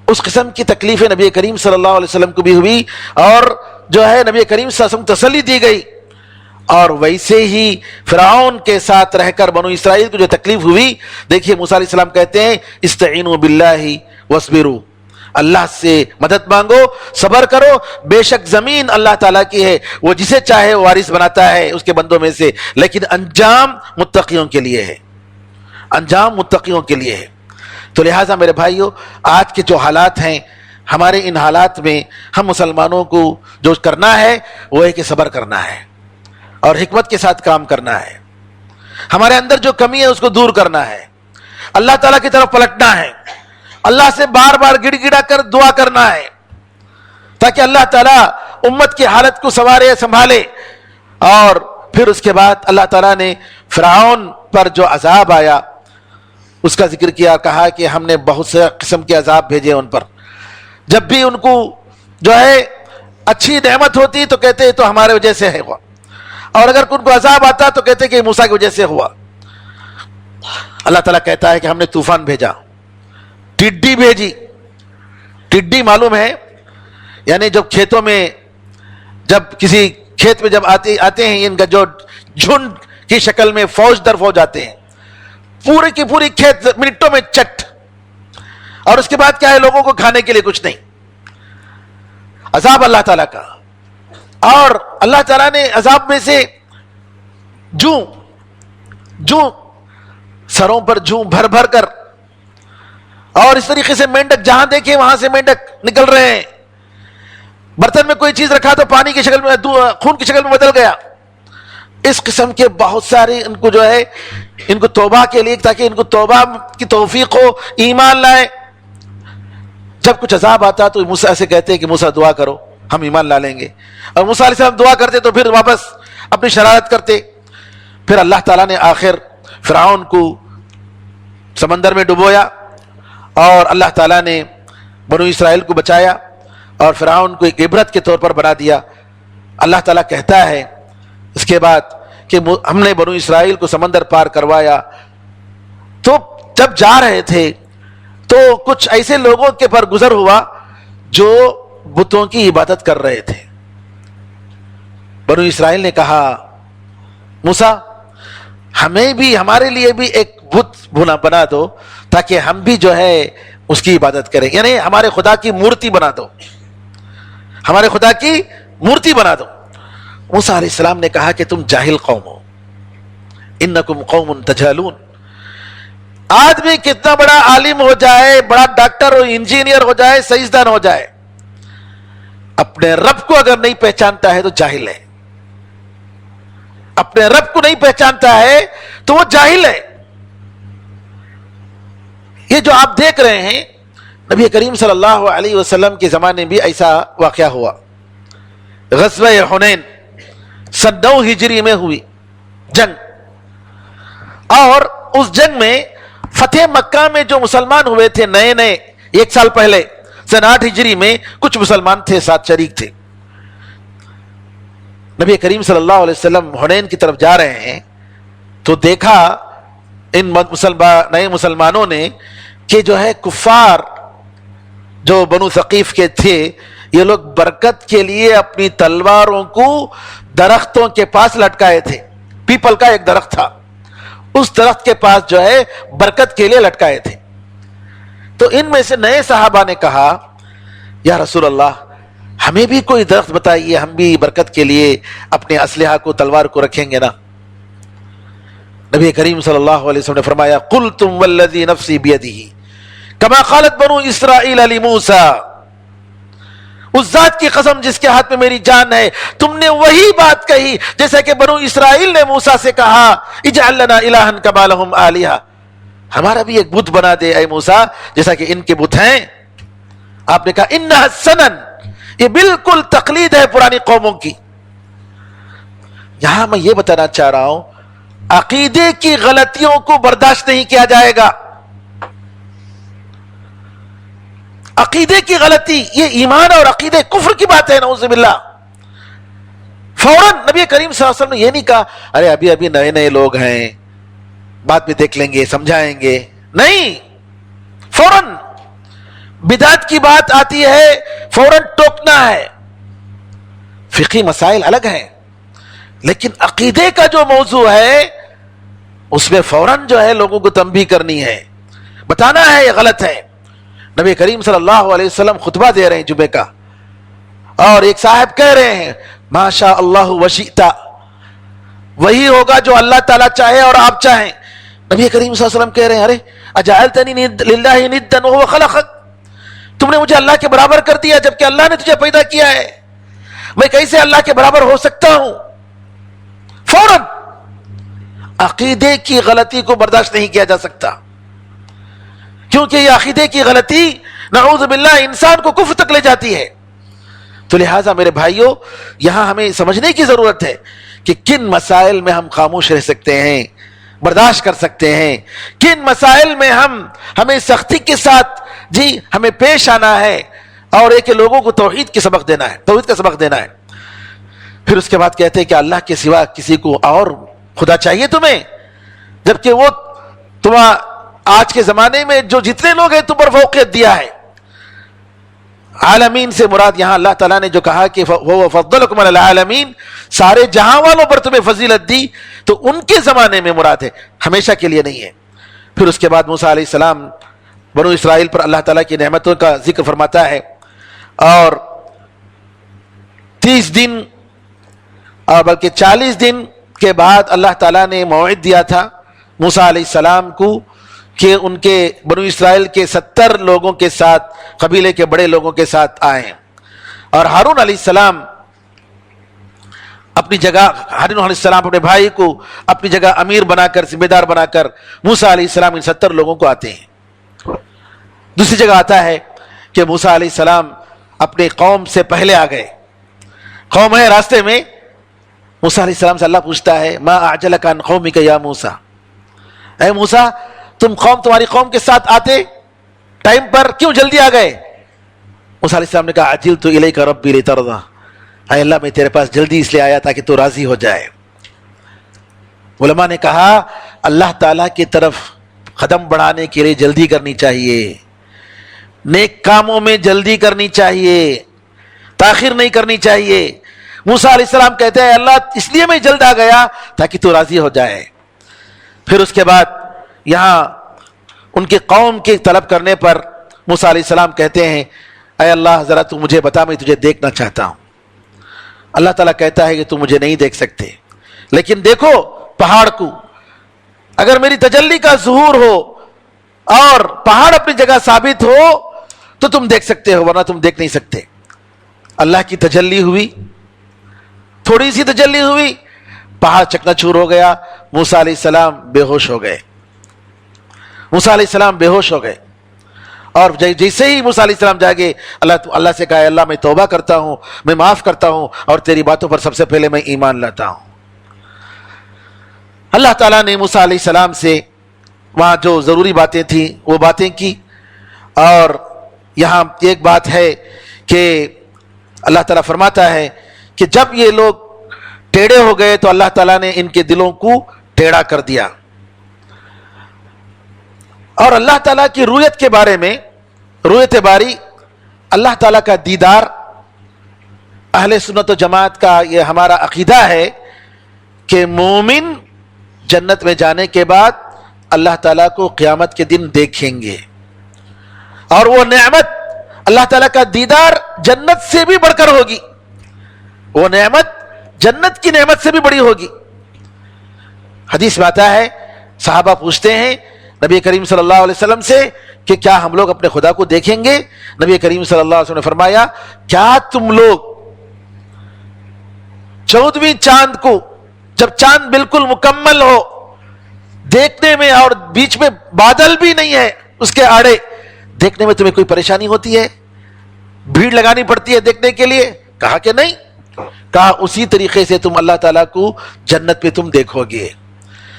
اس قسم کی تکلیفیں نبی کریم صلی اللہ علیہ وسلم کو بھی ہوئی، اور جو ہے نبی کریم صلی اللہ علیہ وسلم کو تسلی دی گئی، اور ویسے ہی فرعون کے ساتھ رہ کر بنو اسرائیل کو جو تکلیف ہوئی، دیکھیے موسیٰ علیہ السلام کہتے ہیں استعینوا باللہ واصبروا، اللہ سے مدد مانگو، صبر کرو، بے شک زمین اللہ تعالیٰ کی ہے، وہ جسے چاہے وارث بناتا ہے اس کے بندوں میں سے، لیکن انجام متقیوں کے لیے ہے، انجام متقیوں کے لیے ہے۔ تو لہٰذا میرے بھائیوں، آج کے جو حالات ہیں، ہمارے ان حالات میں ہم مسلمانوں کو جو کرنا ہے وہ ہے کہ صبر کرنا ہے اور حکمت کے ساتھ کام کرنا ہے، ہمارے اندر جو کمی ہے اس کو دور کرنا ہے، اللہ تعالیٰ کی طرف پلٹنا ہے، اللہ سے بار بار گڑ گڑا کر دعا کرنا ہے، تاکہ اللہ تعالیٰ امت کی حالت کو سنوارے، سنبھالے۔ اور پھر اس کے بعد اللہ تعالیٰ نے فرعون پر جو عذاب آیا اس کا ذکر کیا، کہا کہ ہم نے بہت سے قسم کے عذاب بھیجے ان پر، جب بھی ان کو جو ہے اچھی نعمت ہوتی تو کہتے تو ہمارے وجہ سے ہے ہوا، اور اگر ان کو عذاب آتا تو کہتے کہ موسیٰ کی وجہ سے ہوا۔ اللہ تعالیٰ کہتا ہے کہ ہم نے طوفان بھیجا، ٹڈی بھیجی۔ ٹڈی معلوم ہے، یعنی جب کھیتوں میں، جب کسی کھیت میں جب آتے ہیں، ان کا جو جھنڈ کی شکل میں فوج در فوج آتے ہیں، پوری کی پوری کھیت منٹوں میں چٹ، اور اس کے بعد کیا ہے، لوگوں کو کھانے کے لیے کچھ نہیں، عذاب اللہ تعالیٰ کا۔ اور اللہ تعالیٰ نے عذاب میں سے جوں سروں پر جوں بھر بھر کر، اور اس طریقے سے مینڈک جہاں دیکھے وہاں سے مینڈک نکل رہے ہیں، برتن میں کوئی چیز رکھا تو پانی کی شکل میں، خون کی شکل میں بدل گیا۔ اس قسم کے بہت سارے ان کو جو ہے، ان کو توبہ کے لیے، تاکہ ان کو توبہ کی توفیق ہو، ایمان لائے۔ جب کچھ عذاب آتا تو موسیٰ سے کہتے کہ موسیٰ دعا کرو، ہم ایمان لا لیں گے، اور موسیٰ علیہ السلام دعا کرتے تو پھر واپس اپنی شرارت کرتے۔ پھر اللہ تعالیٰ نے آخر فرعون کو سمندر میں ڈبویا، اور اللہ تعالیٰ نے بنو اسرائیل کو بچایا، اور فرعون کو ایک عبرت کے طور پر بنا دیا۔ اللہ تعالیٰ کہتا ہے اس کے بعد کہ ہم نے بنو اسرائیل کو سمندر پار کروایا، تو جب جا رہے تھے تو کچھ ایسے لوگوں کے پر گزر ہوا جو بتوں کی عبادت کر رہے تھے۔ بنو اسرائیل نے کہا موسیٰ ہمیں بھی، ہمارے لیے بھی ایک بت بنا دو، تاکہ ہم بھی جو ہے اس کی عبادت کریں، یعنی ہمارے خدا کی مورتی بنا دو۔ ہمارے خدا کی مورتی بنا دو. موسیٰ علیہ السلام نے کہا کہ تم جاہل قوم ہو، انکم قوم تجہلون. آدمی کتنا بڑا عالم ہو جائے، بڑا ڈاکٹر ہو، انجینئر ہو جائے، سائنسدان ہو جائے، اپنے رب کو اگر نہیں پہچانتا ہے تو جاہل ہے. اپنے رب کو نہیں پہچانتا ہے تو وہ جاہل ہے. یہ جو آپ دیکھ رہے ہیں، نبی کریم صلی اللہ علیہ وسلم کے زمانے میں بھی ایسا واقعہ ہوا. غزوہ حنین سن 9 ہجری میں ہوئی جنگ، اور اس جنگ میں فتح مکہ میں جو مسلمان ہوئے تھے نئے نئے 1 سال پہلے سن 8 ہجری میں، کچھ مسلمان تھے، 7 شریک تھے. نبی کریم صلی اللہ علیہ وسلم حنین کی طرف جا رہے ہیں تو دیکھا ان نئے مسلمانوں نے کہ جو ہے کفار جو بنو ثقیف کے تھے، یہ لوگ برکت کے لیے اپنی تلواروں کو درختوں کے پاس لٹکائے تھے. پیپل کا ایک درخت تھا، اس درخت کے پاس جو ہے برکت کے لیے لٹکائے تھے. تو ان میں سے نئے صحابہ نے کہا یا رسول اللہ ہمیں بھی کوئی درخت بتائیے، ہم بھی برکت کے لیے اپنے اسلحہ کو تلوار کو رکھیں گے نا. نبی کریم صلی اللہ علیہ وسلم نے فرمایا قلتم والذی نفسی بیدہ کما قالت بنو اسرائیل لموسیٰ، اس ذات کی قسم جس کے ہاتھ میں میری جان ہے، تم نے وہی بات کہی جیسا کہ بنو اسرائیل نے موسیٰ سے کہا اجعل لنا الہا کما لہم آلہہ، ہمارا بھی ایک بت بنا دے اے موسیٰ جیسا کہ ان کے بت ہیں. آپ نے کہا انہا سنن، یہ بالکل تقلید ہے پرانی قوموں کی. یہاں میں یہ بتانا چاہ رہا ہوں عقیدے کی غلطیوں کو برداشت نہیں کیا جائے گا. عقیدے کی غلطی یہ ایمان اور عقیدے کفر کی بات ہے، نعوذ باللہ. فوراً نبی کریم صلی اللہ علیہ وسلم نے یہ نہیں کہا ارے ابھی نئے نئے لوگ ہیں، بعد میں دیکھ لیں گے، سمجھائیں گے. نہیں، فوراً بدعت کی بات آتی ہے فوراً ٹوکنا ہے. فقہی مسائل الگ ہیں، لیکن عقیدے کا جو موضوع ہے اس میں فوراً جو ہے لوگوں کو تنبیہ کرنی ہے، بتانا ہے یہ غلط ہے. نبی کریم صلی اللہ علیہ وسلم خطبہ دے رہے ہیں جمعے کا، اور ایک صاحب کہہ رہے ہیں ما شاء اللہ وشئت، وہی ہوگا جو اللہ تعالیٰ چاہے اور آپ چاہیں. نبی کریم صلی اللہ علیہ وسلم کہہ رہے ہیں ارے اجعلتنی للہ ندا وهو خلقک، تم نے مجھے اللہ کے برابر کر دیا جبکہ اللہ نے تجھے پیدا کیا ہے، میں کیسے اللہ کے برابر ہو سکتا ہوں. فوراً عقیدے کی غلطی کو برداشت نہیں کیا جا سکتا، کیونکہ یہ عقیدے کی غلطی نعوذ باللہ انسان کو کفر تک لے جاتی ہے. تو لہٰذا میرے بھائیوں یہاں ہمیں سمجھنے کی ضرورت ہے کہ کن مسائل میں ہم خاموش رہ سکتے ہیں، برداشت کر سکتے ہیں، کن مسائل میں ہمیں سختی کے ساتھ ہمیں پیش آنا ہے، اور ایک لوگوں کو توحید کا سبق دینا ہے. پھر اس کے بعد کہتے ہیں کہ اللہ کے سوا کسی کو اور خدا چاہیے تمہیں، جبکہ وہ آج کے زمانے میں جو جتنے لوگ ہیں تم پر فوقیت دیا ہے. عالمین سے مراد یہاں اللہ تعالیٰ نے جو کہا کہ وہ فضلکم علی العالمین، سارے جہاں والوں پر تمہیں فضیلت دی، تو ان کے زمانے میں مراد ہے، ہمیشہ کے لیے نہیں ہے. پھر اس کے بعد موسیٰ علیہ السلام بنو اسرائیل پر اللہ تعالیٰ کی نعمتوں کا ذکر فرماتا ہے، اور 30 دن اور بلکہ 40 دن کے بعد اللہ تعالیٰ نے موعد دیا تھا موسیٰ علیہ السلام کو کہ ان کے بنو اسرائیل کے 70 لوگوں کے ساتھ، قبیلے کے بڑے لوگوں کے ساتھ آئیں، اور ہارون علیہ السلام اپنی جگہ، ہارون علیہ السلام اپنے بھائی کو اپنی جگہ امیر بنا کر، ذمہ دار بنا کر موسیٰ علیہ السلام ان 70 لوگوں کو آتے ہیں. دوسری جگہ آتا ہے کہ موسیٰ علیہ السلام اپنے قوم سے پہلے آ گئے، قوم ہے راستے میں. موسیٰ علیہ السلام سے اللہ پوچھتا ہے ما اعجلک عن قومک یا موسیٰ، اے موسیٰ تمہاری قوم کے ساتھ آتے ٹائم پر کیوں جلدی آ گئے؟ موسیٰ علیہ السلام نے کہا عجلت الیک ربی لترضی، اے اللہ میں تیرے پاس جلدی اس لیے آیا تاکہ تو راضی ہو جائے. علماء نے کہا اللہ تعالیٰ کی طرف قدم بڑھانے کے لیے جلدی کرنی چاہیے، نیک کاموں میں جلدی کرنی چاہیے، تاخیر نہیں کرنی چاہیے. موسیٰ علیہ السلام کہتے ہیں اللہ اس لیے میں جلد آ گیا تاکہ تو راضی ہو جائے. پھر اس کے بعد یہاں ان کے قوم کے طلب کرنے پر موسیٰ علیہ السلام کہتے ہیں اے اللہ ذرا تو مجھے بتا، میں تجھے دیکھنا چاہتا ہوں۔ اللہ تعالیٰ کہتا ہے کہ تم مجھے نہیں دیکھ سکتے، لیکن دیکھو پہاڑ کو، اگر میری تجلی کا ظہور ہو اور پہاڑ اپنی جگہ ثابت ہو تو تم دیکھ سکتے ہو، ورنہ تم دیکھ نہیں سکتے۔ اللہ کی تجلی ہوئی، تھوڑی سی تجلی ہوئی، پہاڑ چکنا چور ہو گیا، موسیٰ علیہ السلام بے ہوش ہو گئے، موسیٰ علیہ السلام بے ہوش ہو گئے۔ اور جیسے ہی موسیٰ علیہ السلام جاگے، اللہ سے کہا اللہ میں توبہ کرتا ہوں، میں معاف کرتا ہوں، اور تیری باتوں پر سب سے پہلے میں ایمان لاتا ہوں۔ اللہ تعالیٰ نے موسیٰ علیہ السلام سے وہاں جو ضروری باتیں تھیں وہ باتیں کی۔ اور یہاں ایک بات ہے کہ اللہ تعالیٰ فرماتا ہے کہ جب یہ لوگ ٹیڑے ہو گئے تو اللہ تعالیٰ نے ان کے دلوں کو ٹیڑھا کر دیا۔ اور اللہ تعالیٰ کی رؤیت کے بارے میں، رؤیت باری، اللہ تعالیٰ کا دیدار، اہل سنت و جماعت کا یہ ہمارا عقیدہ ہے کہ مومن جنت میں جانے کے بعد اللہ تعالیٰ کو قیامت کے دن دیکھیں گے، اور وہ نعمت اللہ تعالیٰ کا دیدار جنت سے بھی بڑھ کر ہوگی، وہ نعمت جنت کی نعمت سے بھی بڑی ہوگی۔ حدیث میں آتا ہے، صحابہ پوچھتے ہیں نبی کریم صلی اللہ علیہ وسلم سے کہ کیا ہم لوگ اپنے خدا کو دیکھیں گے؟ نبی کریم صلی اللہ علیہ وسلم نے فرمایا، کیا تم لوگ 14ویں چاند کو، جب چاند بالکل مکمل ہو دیکھنے میں اور بیچ میں بادل بھی نہیں ہے اس کے آڑے، دیکھنے میں تمہیں کوئی پریشانی ہوتی ہے؟ بھیڑ لگانی پڑتی ہے دیکھنے کے لیے؟ کہا کہ نہیں۔ کہا اسی طریقے سے تم اللہ تعالیٰ کو جنت پہ تم دیکھو گے۔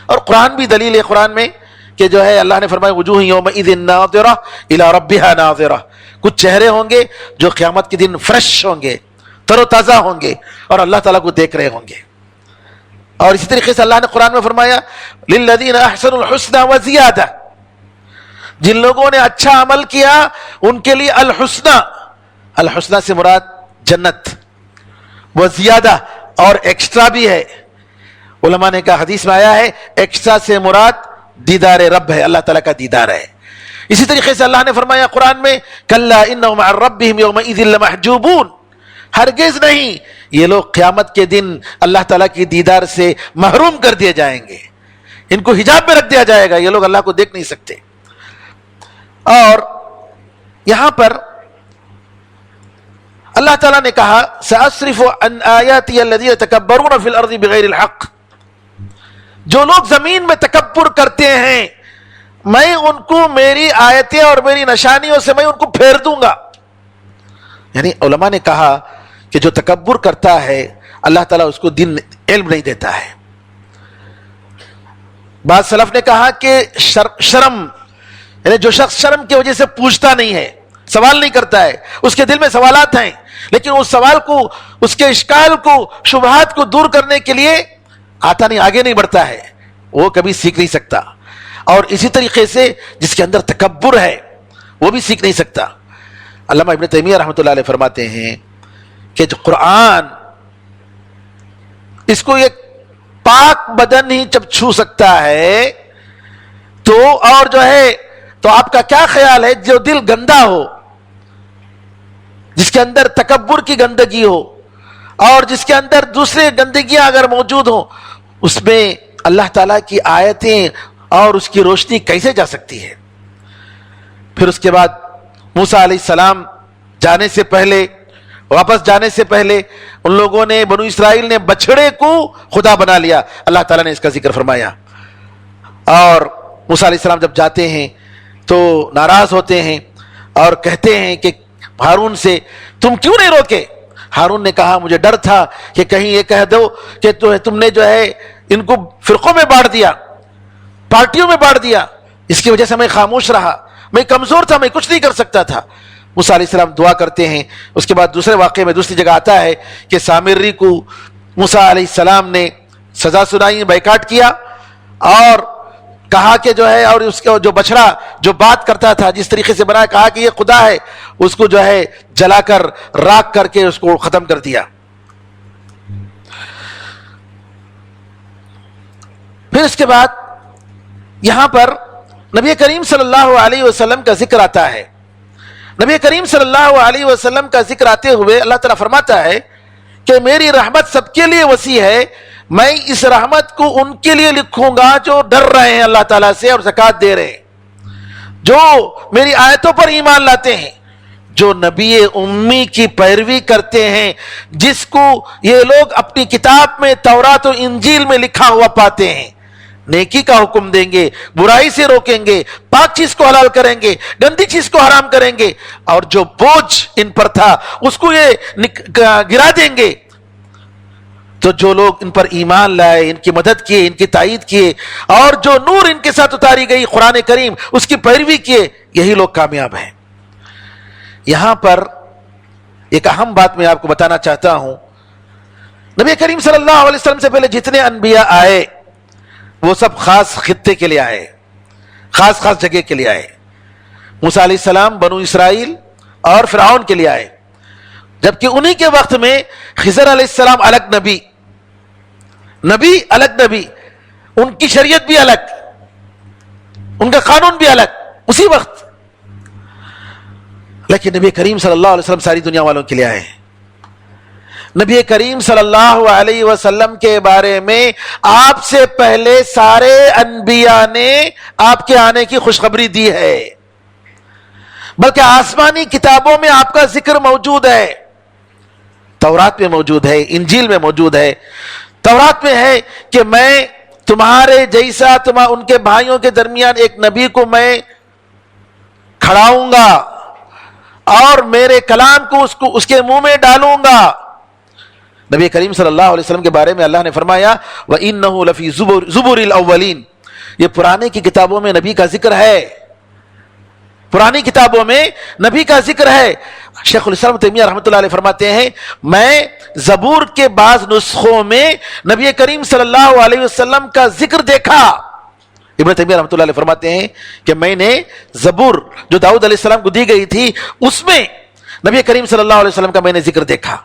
اور قرآن بھی دلیل ہے قرآن میں کہ جو ہے اللہ نے فرمایا وجوہ یومئذ ناظرہ الی ربہا ناظرہ، کچھ چہرے ہوں گے جو قیامت کے دن فریش ہوں گے، تر و تازہ ہوں گے، اور اللہ تعالیٰ کو دیکھ رہے ہوں گے۔ اور اسی طریقے سے اللہ نے قرآن میں فرمایا للذین احسنوا الحسنى وزیادہ، جن لوگوں نے اچھا عمل کیا ان کے لیے الحسنى، الحسنى سے مراد جنت، وزیادہ اور ایکسٹرا بھی ہے۔ علماء نے کہا حدیث میں آیا ہے ایکسٹرا سے مراد دیدار رب ہے، اللہ تعالیٰ کا دیدار ہے۔ اسی طریقے سے اللہ نے فرمایا قرآن میں کلا انہم عن ربہم یومئذ لمحجوبون، ہرگز نہیں، یہ لوگ قیامت کے دن اللہ تعالیٰ کی دیدار سے محروم کر دیے جائیں گے، ان کو حجاب میں رکھ دیا جائے گا، یہ لوگ اللہ کو دیکھ نہیں سکتے۔ اور یہاں پر اللہ تعالیٰ نے کہا سأصرف عن آیاتی الذین یتکبرون فی الارض بغیر الحق، جو لوگ زمین میں تکبر کرتے ہیں میں ان کو میری آیتیں اور میری نشانیوں سے میں ان کو پھیر دوں گا۔ یعنی علماء نے کہا کہ جو تکبر کرتا ہے اللہ تعالیٰ اس کو دین علم نہیں دیتا ہے۔ بعض سلف نے کہا کہ شرم، یعنی جو شخص شرم کی وجہ سے پوچھتا نہیں ہے، سوال نہیں کرتا ہے، اس کے دل میں سوالات ہیں لیکن اس سوال کو، اس کے اشکال کو، شبہات کو دور کرنے کے لیے آتا نہیں، آگے نہیں بڑھتا ہے، وہ کبھی سیکھ نہیں سکتا۔ اور اسی طریقے سے جس کے اندر تکبر ہے وہ بھی سیکھ نہیں سکتا۔ علامہ ابن تیمیہ رحمۃ اللہ علیہ فرماتے ہیں کہ جو قرآن، اس کو ایک پاک بدن ہی جب چھو سکتا ہے تو اور جو ہے تو آپ کا کیا خیال ہے جو دل گندا ہو، جس کے اندر تکبر کی گندگی ہو اور جس کے اندر دوسرے گندگیاں اگر موجود ہوں، اس میں اللہ تعالیٰ کی آیتیں اور اس کی روشنی کیسے جا سکتی ہے؟ پھر اس کے بعد موسیٰ علیہ السلام جانے سے پہلے، واپس جانے سے پہلے ان لوگوں نے، بنو اسرائیل نے بچڑے کو خدا بنا لیا، اللہ تعالیٰ نے اس کا ذکر فرمایا۔ اور موسیٰ علیہ السلام جب جاتے ہیں تو ناراض ہوتے ہیں اور کہتے ہیں کہ ہارون سے تم کیوں نہیں روکے؟ ہارون نے کہا مجھے ڈر تھا کہ کہیں یہ کہہ دو کہ تم نے جو ہے ان کو فرقوں میں بانٹ دیا، پارٹیوں میں بانٹ دیا، اس کی وجہ سے میں خاموش رہا، میں کمزور تھا، میں کچھ نہیں کر سکتا تھا۔ موسیٰ علیہ السلام دعا کرتے ہیں۔ اس کے بعد دوسرے واقعے میں دوسری جگہ آتا ہے کہ سامری کو موسیٰ علیہ السلام نے سزا سنائی، بیکاٹ کیا اور کہا کہ جو ہے، اور اس کا جو بچڑا جو بات کرتا تھا جس طریقے سے بنایا، کہا کہ یہ خدا ہے، اس کو جو ہے جلا کر راکھ کر کے اس کو ختم کر دیا۔ پھر اس کے بعد یہاں پر نبی کریم صلی اللہ علیہ وسلم کا ذکر آتا ہے۔ نبی کریم صلی اللہ علیہ وسلم کا ذکر آتے ہوئے اللہ تعالیٰ فرماتا ہے کہ میری رحمت سب کے لیے وسیع ہے، میں اس رحمت کو ان کے لیے لکھوں گا جو ڈر رہے ہیں اللہ تعالیٰ سے اور زکوٰۃ دے رہے ہیں، جو میری آیتوں پر ایمان لاتے ہیں، جو نبی امی کی پیروی کرتے ہیں، جس کو یہ لوگ اپنی کتاب میں تورات و انجیل میں لکھا ہوا پاتے ہیں، نیکی کا حکم دیں گے، برائی سے روکیں گے، پاک چیز کو حلال کریں گے، گندی چیز کو حرام کریں گے، اور جو بوجھ ان پر تھا اس کو یہ گرا دیں گے۔ تو جو لوگ ان پر ایمان لائے، ان کی مدد کیے، ان کی تائید کیے، اور جو نور ان کے ساتھ اتاری گئی قرآن کریم اس کی پیروی کیے، یہی لوگ کامیاب ہیں۔ یہاں پر ایک اہم بات میں آپ کو بتانا چاہتا ہوں، نبی کریم صلی اللہ علیہ وسلم سے پہلے جتنے انبیاء آئے وہ سب خاص خطے کے لیے آئے، خاص جگہ کے لیے آئے۔ موسیٰ علیہ السلام بنو اسرائیل اور فرعون کے لیے آئے، جبکہ انہی کے وقت میں خضر علیہ السلام الگ نبی الگ نبی، ان کی شریعت بھی الگ، ان کا قانون بھی الگ اسی وقت، لیکن نبی کریم صلی اللہ علیہ وسلم ساری دنیا والوں کے لیے آئے ہیں۔ نبی کریم صلی اللہ علیہ وسلم کے بارے میں آپ سے پہلے سارے انبیاء نے آپ کے آنے کی خوشخبری دی ہے، بلکہ آسمانی کتابوں میں آپ کا ذکر موجود ہے، تورات میں موجود ہے، انجیل میں موجود ہے۔ تورات میں ہے کہ میں تمہارے جیسا ان کے بھائیوں کے درمیان ایک نبی کو میں کھڑاؤں گا اور میرے کلام کو اس کے منہ میں ڈالوں گا۔ نبی کریم صلی اللہ علیہ وسلم کے بارے میں اللہ نے فرمایا وَإِنَّهُ لَفِي زُبُرِ الْأَوَّلِينَ، یہ پرانے کی کتابوں میں نبی کا ذکر ہے، پرانی کتابوں میں نبی کا ذکر ہے۔ شیخ الاسلام تیمیہ رحمۃ اللہ علیہ فرماتے ہیں میں زبور کے بعض نسخوں میں نبی کریم صلی اللہ علیہ وسلم کا ذکر دیکھا۔ ابن تیمیہ رحمۃ اللہ علیہ فرماتے ہیں کہ میں نے زبور جو داؤد علیہ السلام کو دی گئی تھی اس میں نبی کریم صلی اللہ علیہ وسلم کا میں نے ذکر دیکھا۔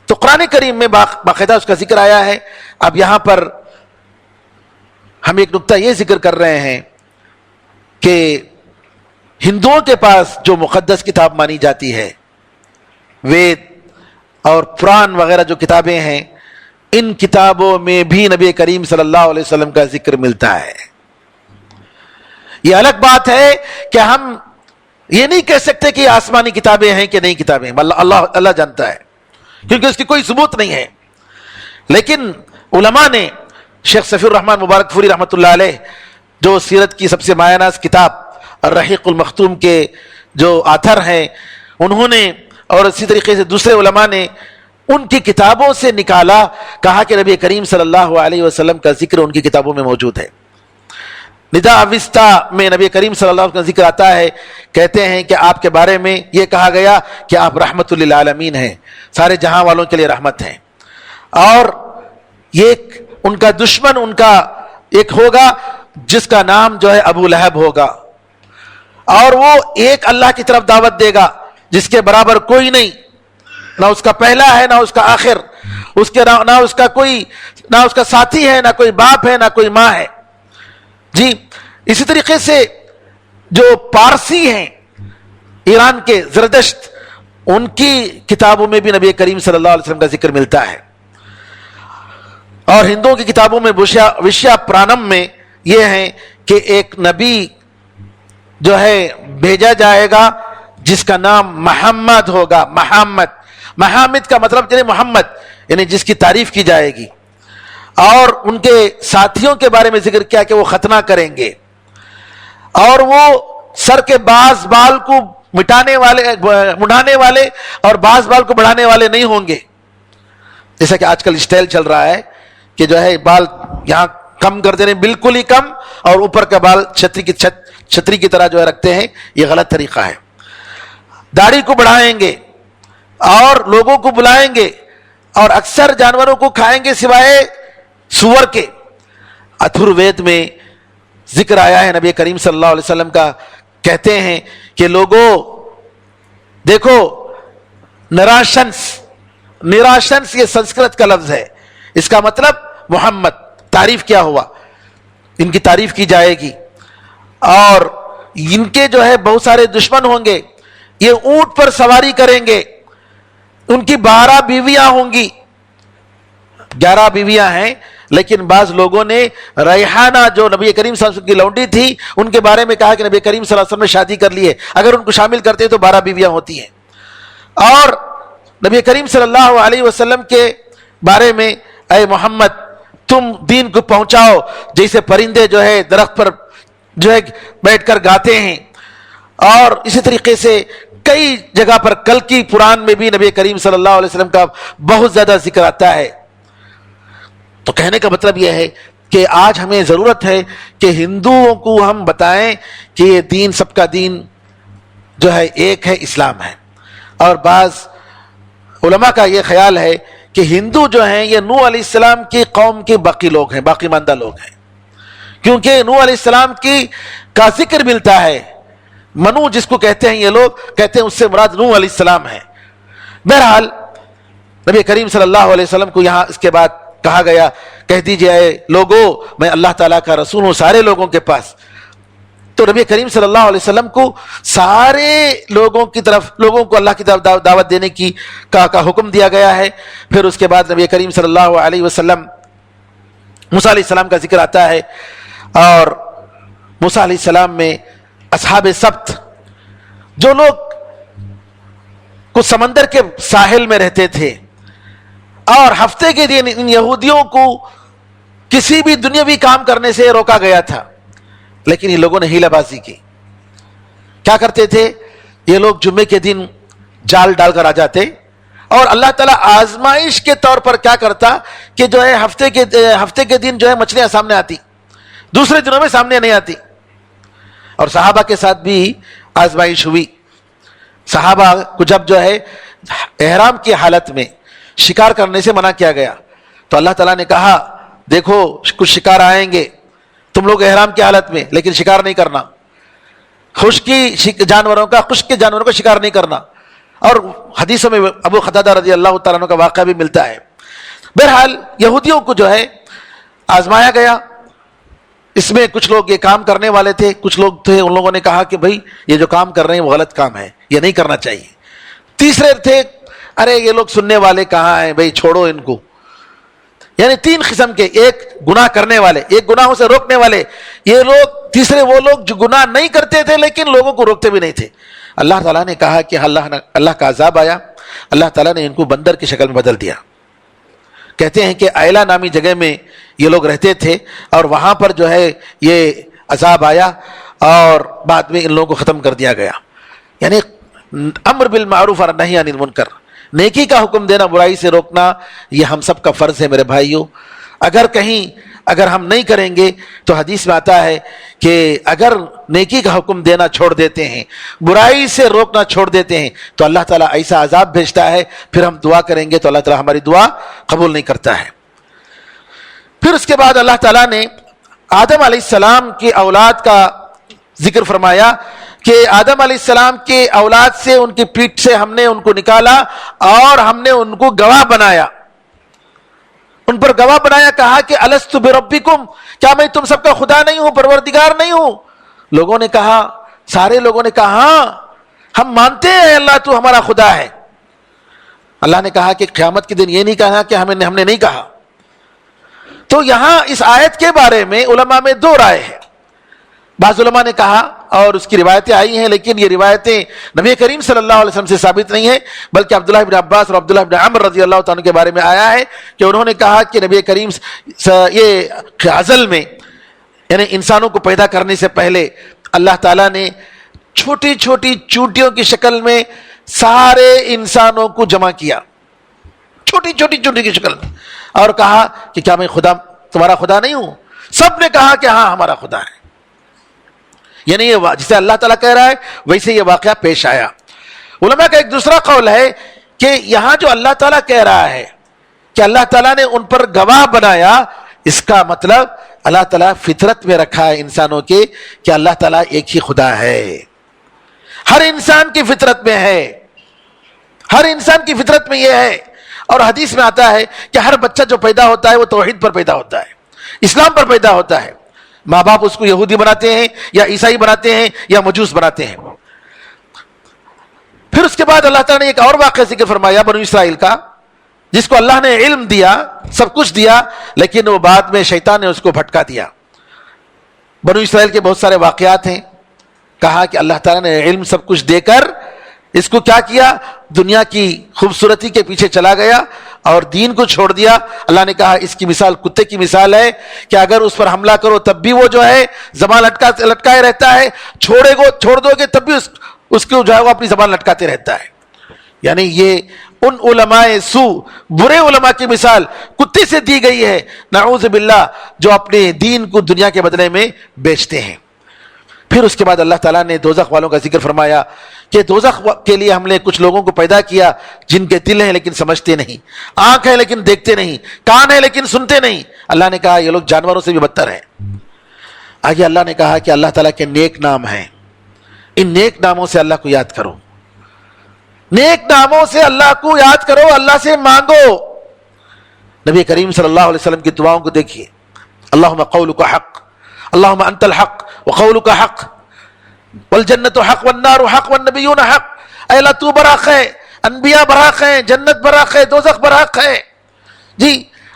تو قرآن کریم میں باقاعدہ اس کا ذکر آیا ہے۔ اب یہاں پر ہم ایک نقطہ یہ ذکر کر رہے ہیں کہ ہندوؤں کے پاس جو مقدس کتاب مانی جاتی ہے، وید اور پران وغیرہ جو کتابیں ہیں، ان کتابوں میں بھی نبی کریم صلی اللہ علیہ وسلم کا ذکر ملتا ہے۔ یہ الگ بات ہے کہ ہم یہ نہیں کہہ سکتے کہ آسمانی کتابیں ہیں کہ نہیں کتابیں، اللہ جانتا ہے، کیونکہ اس کی کوئی ثبوت نہیں ہے۔ لیکن علماء نے، شیخ صفی الرحمن مبارک پوری رحمۃ اللہ علیہ جو سیرت کی سب سے مایہ ناز کتاب الرحیق المختوم کے جو آتھر ہیں، انہوں نے اور اسی طریقے سے دوسرے علماء نے ان کی کتابوں سے نکالا، کہا کہ نبی کریم صلی اللہ علیہ وسلم کا ذکر ان کی کتابوں میں موجود ہے۔ ندا اوستا میں نبی کریم صلی اللہ علیہ وسلم کا ذکر آتا ہے، کہتے ہیں کہ آپ کے بارے میں یہ کہا گیا کہ آپ رحمت للعالمین ہیں، سارے جہاں والوں کے لیے رحمت ہیں۔ اور یہ ان کا دشمن ان کا ایک ہوگا جس کا نام جو ہے ابو لہب ہوگا، اور وہ ایک اللہ کی طرف دعوت دے گا جس کے برابر کوئی نہیں، نہ اس کا پہلا ہے نہ اس کا آخر، نہ اس کا کوئی، نہ اس کا ساتھی ہے، نہ کوئی باپ ہے، نہ کوئی ماں ہے۔ جی اسی طریقے سے جو پارسی ہیں ایران کے زردشت، ان کی کتابوں میں بھی نبی کریم صلی اللہ علیہ وسلم کا ذکر ملتا ہے۔ اور ہندوؤں کی کتابوں میں وشیا پرانم میں یہ ہے کہ ایک نبی جو ہے بھیجا جائے گا جس کا نام محمد ہوگا۔ محمد کا مطلب یعنی محمد، یعنی جس کی تعریف کی جائے گی۔ اور ان کے ساتھیوں کے بارے میں ذکر کیا کہ وہ ختنہ کریں گے، اور وہ سر کے بعض بال کو مڑانے والے اور بعض بال کو بڑھانے والے نہیں ہوں گے، جیسا کہ آج کل اسٹائل چل رہا ہے کہ جو ہے بال یہاں کم کر دینے، بالکل ہی کم، اور اوپر کا بال چھتری کی طرح جو ہے رکھتے ہیں، یہ غلط طریقہ ہے۔ داڑھی کو بڑھائیں گے اور لوگوں کو بلائیں گے، اور اکثر جانوروں کو کھائیں گے سوائے سور کے۔ اتھر وید میں ذکر آیا ہے نبی کریم صلی اللہ علیہ وسلم کا، کہتے ہیں کہ لوگوں دیکھو، نراشنس یہ سنسکرت کا لفظ ہے، اس کا مطلب محمد، تعریف کیا ہوا، ان کی تعریف کی جائے گی، اور ان کے جو ہے بہت سارے دشمن ہوں گے، یہ اونٹ پر سواری کریں گے, ان کی 12 بیویاں ہوں گی. 11 بیویاں ہیں, لیکن بعض لوگوں نے ریحانہ جو نبی کریم صلی اللہ علیہ وسلم کی لونڈی تھی ان کے بارے میں کہا کہ نبی کریم صلی اللہ علیہ وسلم نے شادی کر لی ہے, اگر ان کو شامل کرتے تو 12 بیویاں ہوتی ہیں. اور نبی کریم صلی اللہ علیہ وسلم کے بارے میں, اے محمد تم دین کو پہنچاؤ جیسے پرندے جو ہے درخت پر جو ہے بیٹھ کر گاتے ہیں. اور اسی طریقے سے کئی جگہ پر کل کی قرآن میں بھی نبی کریم صلی اللہ علیہ وسلم کا بہت زیادہ ذکر آتا ہے. تو کہنے کا مطلب یہ ہے کہ آج ہمیں ضرورت ہے کہ ہندوؤں کو ہم بتائیں کہ یہ دین سب کا دین جو ہے ایک ہے, اسلام ہے. اور بعض علماء کا یہ خیال ہے کہ ہندو جو ہیں یہ نوح علیہ السلام کی قوم کے باقی لوگ ہیں, باقی ماندہ لوگ ہیں, کیونکہ نوح علیہ السلام کا ذکر ملتا ہے. منو جس کو کہتے ہیں یہ لوگ کہتے ہیں اس سے مراد نوح علیہ السلام ہے. بہرحال نبی کریم صلی اللہ علیہ وسلم کو یہاں اس کے بعد کہا گیا, کہہ دیجئے اے لوگوں میں اللہ تعالیٰ کا رسول ہوں سارے لوگوں کے پاس. تو نبی کریم صلی اللہ علیہ وسلم کو سارے لوگوں کی طرف, لوگوں کو اللہ کی طرف دعوت دینے کی کا حکم دیا گیا ہے. پھر اس کے بعد نبی کریم صلی اللہ علیہ وسلم موسیٰ علیہ السلام کا ذکر آتا ہے. اور موسیٰ علیہ السلام میں اصحاب سبت جو لوگ کچھ سمندر کے ساحل میں رہتے تھے, اور ہفتے کے دن ان یہودیوں کو کسی بھی دنیاوی کام کرنے سے روکا گیا تھا, لیکن یہ لوگوں نے ہیلہ بازی کی. کیا کرتے تھے یہ لوگ؟ جمعے کے دن جال ڈال کر آ جاتے, اور اللہ تعالیٰ آزمائش کے طور پر کیا کرتا کہ جو ہے ہفتے کے دن جو ہے مچھلیاں سامنے آتی, دوسرے دنوں میں سامنے نہیں آتی. اور صحابہ کے ساتھ بھی آزمائش ہوئی. صحابہ کو جب جو ہے احرام کی حالت میں شکار کرنے سے منع کیا گیا تو اللہ تعالیٰ نے کہا دیکھو کچھ شکار آئیں گے, تم لوگ احرام کی حالت میں, لیکن شکار نہیں کرنا, خشک جانوروں کا شکار نہیں کرنا. اور حدیثوں میں ابو قتادہ رضی اللہ تعالیٰ عنہ کا واقعہ بھی ملتا ہے. بہرحال یہودیوں کو جو ہے آزمایا گیا. اس میں کچھ لوگ یہ کام کرنے والے تھے, کچھ لوگ تھے ان لوگوں نے کہا کہ بھائی یہ جو کام کر رہے ہیں وہ غلط کام ہے, یہ نہیں کرنا چاہیے. تیسرے تھے ارے یہ لوگ سننے والے کہاں ہیں بھائی, چھوڑو ان کو. یعنی 3 قسم کے, ایک گناہ کرنے والے, ایک گناہوں سے روکنے والے یہ لوگ, تیسرے وہ لوگ جو گناہ نہیں کرتے تھے لیکن لوگوں کو روکتے بھی نہیں تھے. اللہ تعالیٰ نے کہا کہ اللہ کا عذاب آیا, اللہ تعالیٰ نے ان کو بندر کی شکل میں بدل دیا. کہتے ہیں کہ ایلا نامی جگہ میں یہ لوگ رہتے تھے, اور وہاں پر جو ہے یہ عذاب آیا اور بعد میں ان لوگوں کو ختم کر دیا گیا. یعنی امر بالمعروف اور نہی عن المنکر, نیکی کا حکم دینا, برائی سے روکنا, یہ ہم سب کا فرض ہے میرے بھائیوں. اگر ہم نہیں کریں گے تو حدیث میں آتا ہے کہ اگر نیکی کا حکم دینا چھوڑ دیتے ہیں, برائی سے روکنا چھوڑ دیتے ہیں, تو اللہ تعالیٰ ایسا عذاب بھیجتا ہے, پھر ہم دعا کریں گے تو اللہ تعالیٰ ہماری دعا قبول نہیں کرتا ہے. پھر اس کے بعد اللہ تعالیٰ نے آدم علیہ السلام کی اولاد کا ذکر فرمایا کہ آدم علیہ السلام کے اولاد سے, ان کی پیٹھ سے ہم نے ان کو نکالا اور ہم نے ان کو گواہ بنایا, ان پر گواہ بنایا. کہا کہ الست بربکم, کیا میں تم سب کا خدا نہیں ہوں, پروردگار نہیں ہوں؟ لوگوں نے کہا, سارے لوگوں نے کہا ہاں ہم مانتے ہیں اللہ تو ہمارا خدا ہے. اللہ نے کہا کہ قیامت کے دن یہ نہیں کہا کہ ہم نے نہیں کہا. تو یہاں اس آیت کے بارے میں علماء میں 2 رائے ہیں. بعض علماء نے کہا, اور اس کی روایتیں آئی ہیں, لیکن یہ روایتیں نبی کریم صلی اللہ علیہ وسلم سے ثابت نہیں ہیں, بلکہ عبداللہ ابن عباس اور عبداللہ ابن عمر رضی اللہ تعالیٰ کے بارے میں آیا ہے کہ انہوں نے کہا کہ نبی کریم یہ ازل میں, یعنی انسانوں کو پیدا کرنے سے پہلے اللہ تعالیٰ نے چھوٹی چھوٹی چونٹیوں کی شکل میں سارے انسانوں کو جمع کیا, چھوٹی چھوٹی چونٹی کی شکل میں, اور کہا کہ کیا میں تمہارا خدا نہیں ہوں؟ سب نے کہا کہ ہاں ہمارا خدا ہے. یعنی یہ جسے اللہ تعالیٰ کہہ رہا ہے ویسے یہ واقعہ پیش آیا. علماء کا ایک دوسرا قول ہے کہ یہاں جو اللہ تعالیٰ کہہ رہا ہے کہ اللہ تعالیٰ نے ان پر گواہ بنایا, اس کا مطلب اللہ تعالیٰ فطرت میں رکھا ہے انسانوں کے کہ اللہ تعالیٰ ایک ہی خدا ہے. ہر انسان کی فطرت میں ہے, ہر انسان کی فطرت میں یہ ہے. اور حدیث میں آتا ہے کہ ہر بچہ جو پیدا ہوتا ہے وہ توحید پر پیدا ہوتا ہے, اسلام پر پیدا ہوتا ہے. ماں باپ اس کو یہودی بناتے ہیں یا عیسائی بناتے ہیں یا مجوس بناتے ہیں. پھر اس کے بعد اللہ تعالیٰ نے ایک اور واقعہ ذکر فرمایا بنو اسرائیل کا، جس کو اللہ نے علم دیا، سب کچھ دیا، لیکن وہ بعد میں شیطان نے اس کو بھٹکا دیا۔ بنو اسرائیل کے بہت سارے واقعات ہیں، کہا کہ اللہ تعالیٰ نے علم سب کچھ دے کر اس کو کیا کیا، دنیا کی خوبصورتی کے پیچھے چلا گیا اور دین کو چھوڑ دیا۔ اللہ نے کہا اس کی مثال کتے کی مثال ہے کہ اگر اس پر حملہ کرو تب بھی وہ جو ہے زبان لٹکائے رہتا ہے، چھوڑ دو گے تب بھی اس کو جو ہے وہ اپنی زبان لٹکاتے رہتا ہے۔ یعنی یہ ان علماء سو، برے علماء کی مثال کتے سے دی گئی ہے، نعوذ باللہ، جو اپنے دین کو دنیا کے بدلے میں بیچتے ہیں۔ پھر اس کے بعد اللہ تعالیٰ نے دوزخ والوں کا ذکر فرمایا کہ دوزخ کے لیے ہم نے کچھ لوگوں کو پیدا کیا جن کے دل ہیں لیکن سمجھتے نہیں، آنکھ ہے لیکن دیکھتے نہیں، کان ہے لیکن سنتے نہیں۔ اللہ نے کہا یہ لوگ جانوروں سے بھی بدتر ہیں۔ آگے اللہ نے کہا کہ اللہ تعالیٰ کے نیک نام ہیں، ان نیک ناموں سے اللہ کو یاد کرو، نیک ناموں سے اللہ کو یاد کرو، اللہ سے مانگو۔ نبی کریم صلی اللہ علیہ وسلم کی دعاؤں کو دیکھیے، اللہم قولک حق، اللہم انت الحق وقولک حق والجنت حق والنار حق والنبیون حق۔ اے اللہ تو برحق ہے، انبیاء برحق ہیں، جنت برحق ہے، دوزخ برحق ہے۔ جی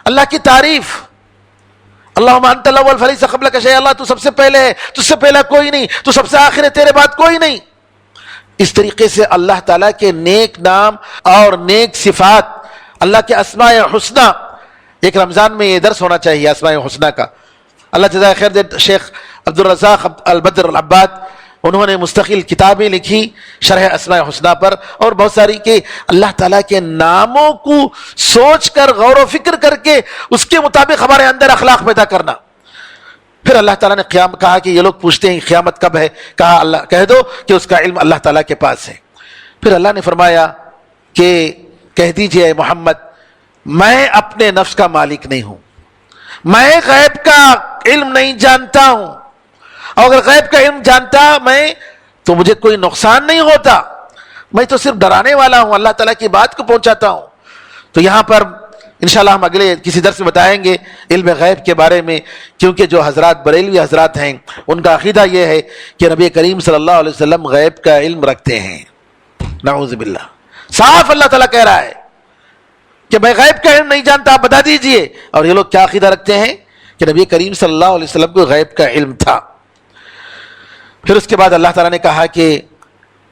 اللہ کی تعریف، اللہم انت الاول فلیس قبلک شیء، اللہ تو سب سے پہلے ہے، تجھ سے پہلا کوئی نہیں، تو سب سے آخر ہے، تیرے بعد کوئی نہیں۔ اس طریقے سے اللہ تعالیٰ کے نیک نام اور نیک صفات، اللہ کے اسماء حسنہ، ایک رمضان میں یہ درس ہونا چاہیے اسماء حسنہ کا۔ اللہ جزائے خیر دے، شیخ عبد الرزاق البدر العباد، انہوں نے مستقل کتابیں لکھی شرح اسماء حسنہ پر، اور بہت ساری کہ اللہ تعالیٰ کے ناموں کو سوچ کر غور و فکر کر کے اس کے مطابق ہمارے اندر اخلاق پیدا کرنا۔ پھر اللہ تعالیٰ نے کہا کہ یہ لوگ پوچھتے ہیں قیامت کب ہے، کہا اللہ کہہ دو کہ اس کا علم اللہ تعالیٰ کے پاس ہے۔ پھر اللہ نے فرمایا کہ کہہ دیجئے اے محمد میں اپنے نفس کا مالک نہیں ہوں، میں غیب کا علم نہیں جانتا ہوں، اور اگر غیب کا علم جانتا میں تو مجھے کوئی نقصان نہیں ہوتا، میں تو صرف ڈرانے والا ہوں، اللہ تعالیٰ کی بات کو پہنچاتا ہوں۔ تو یہاں پر انشاءاللہ ہم اگلے کسی درس میں بتائیں گے علم غیب کے بارے میں، کیونکہ جو حضرات بریلوی حضرات ہیں ان کا عقیدہ یہ ہے کہ نبی کریم صلی اللہ علیہ وسلم غیب کا علم رکھتے ہیں۔ نعوذ باللہ، صاف اللہ تعالیٰ کہہ رہا ہے کہ میں غیب کا علم نہیں جانتا، آپ بتا دیجئے۔ اور یہ لوگ کیا عقیدہ رکھتے ہیں کہ نبی کریم صلی اللہ علیہ وسلم کو غیب کا علم تھا۔ پھر اس کے بعد اللہ تعالیٰ نے کہا کہ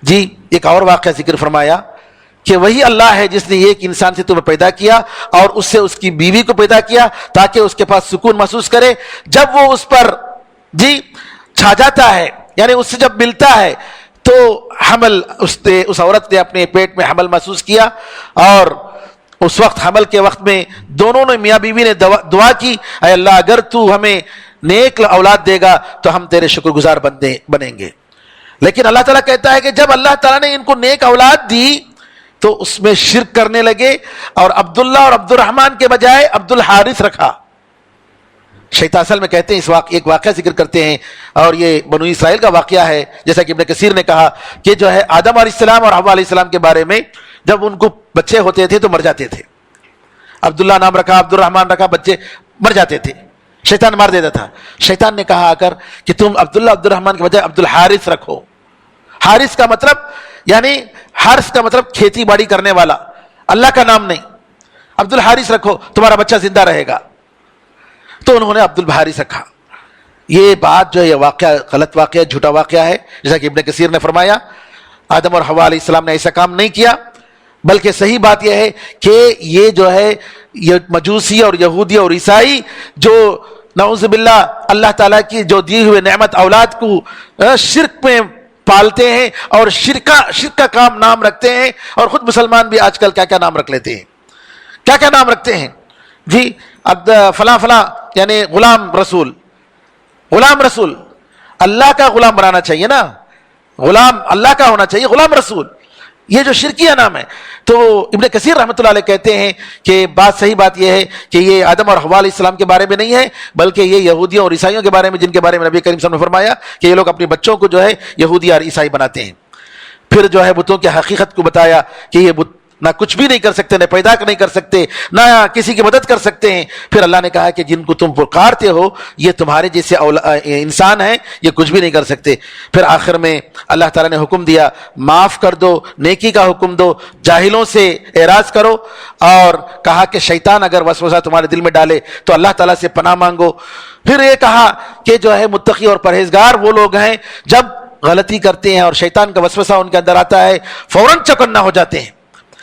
جی ایک اور واقعہ ذکر فرمایا کہ وہی اللہ ہے جس نے ایک انسان سے تمہیں پیدا کیا اور اس سے اس کی بیوی کو پیدا کیا تاکہ اس کے پاس سکون محسوس کرے، جب وہ اس پر جی چھا جاتا ہے، یعنی اس سے جب ملتا ہے تو حمل اس عورت نے اپنے پیٹ میں حمل محسوس کیا، اور اس وقت حمل کے وقت میں دونوں نے میاں بیوی نے دعا کی، اے اللہ اگر تو ہمیں نیک اولاد دے گا تو ہم تیرے شکر گزار بنیں گے۔ لیکن اللہ تعالیٰ کہتا ہے کہ جب اللہ تعالیٰ نے ان کو نیک اولاد دی تو اس میں شرک کرنے لگے، اور عبداللہ اور عبد الرحمن کے بجائے عبد الحارث رکھا۔ شیطان اصل میں کہتے ہیں ایک واقعہ ذکر کرتے ہیں، اور یہ بنو اسرائیل کا واقعہ ہے، جیسا کہ ابن کثیر نے کہا کہ جو ہے آدم علیہ السلام اور حوا علیہ السلام کے بارے میں جب ان کو بچے ہوتے تھے تو مر جاتے تھے، عبداللہ نام رکھا، عبد الرحمن رکھا، بچے مر جاتے تھے، شیطان مار دیتا تھا۔ شیطان نے کہا کر کہ تم عبداللہ عبد الرحمن کے بجائے عبد الحارث رکھو۔ حارث کا مطلب یعنی حارث کا مطلب کھیتی باڑی کرنے والا، اللہ کا نام نہیں، عبد الحارث رکھو تمہارا بچہ زندہ رہے گا۔ تو انہوں نے عبد الحارث رکھا۔ یہ بات جو ہے یہ واقعہ غلط واقعہ، جھوٹا واقعہ ہے، جیسا کہ ابن کثیر نے فرمایا آدم اور حوا علیہ السلام نے ایسا کام نہیں کیا، بلکہ صحیح بات یہ ہے کہ یہ جو ہے یہ مجوسی اور یہودی اور عیسائی جو نعوذ باللہ اللہ تعالیٰ کی جو دی ہوئے نعمت اولاد کو شرک میں پالتے ہیں اور شرک کا کام نام رکھتے ہیں، اور خود مسلمان بھی آج کل کیا کیا نام رکھ لیتے ہیں، کیا کیا نام رکھتے ہیں جی، فلاں فلاں یعنی غلام رسول، غلام رسول، اللہ کا غلام بنانا چاہیے نا، غلام اللہ کا ہونا چاہیے، غلام رسول، یہ جو شرکیہ نام ہے۔ تو ابن کثیر رحمۃ اللہ علیہ کہتے ہیں کہ صحیح بات یہ ہے کہ یہ آدم اور حوا علیہ السلام کے بارے میں نہیں ہے، بلکہ یہ یہودیوں اور عیسائیوں کے بارے میں، جن کے بارے میں نبی کریم صلی اللہ علیہ وسلم نے فرمایا کہ یہ لوگ اپنے بچوں کو جو ہے یہودی اور عیسائی بناتے ہیں۔ پھر جو ہے بتوں کی حقیقت کو بتایا کہ یہ نہ کچھ بھی نہیں کر سکتے، نہ پیدا نہیں کر سکتے، نہ کسی کی مدد کر سکتے ہیں. پھر اللہ نے کہا کہ جن کو تم پکارتے ہو یہ تمہارے جیسے انسان ہیں، یہ کچھ بھی نہیں کر سکتے. پھر آخر میں اللہ تعالیٰ نے حکم دیا معاف کر دو، نیکی کا حکم دو، جاہلوں سے اعراض کرو، اور کہا کہ شیطان اگر وسوسہ تمہارے دل میں ڈالے تو اللہ تعالیٰ سے پناہ مانگو. پھر یہ کہا کہ جو ہے متقی اور پرہیزگار وہ لوگ ہیں جب غلطی کرتے ہیں اور شیطان کا وسوسہ ان کے اندر آتا ہے فوراً چوکنا ہو جاتے ہیں.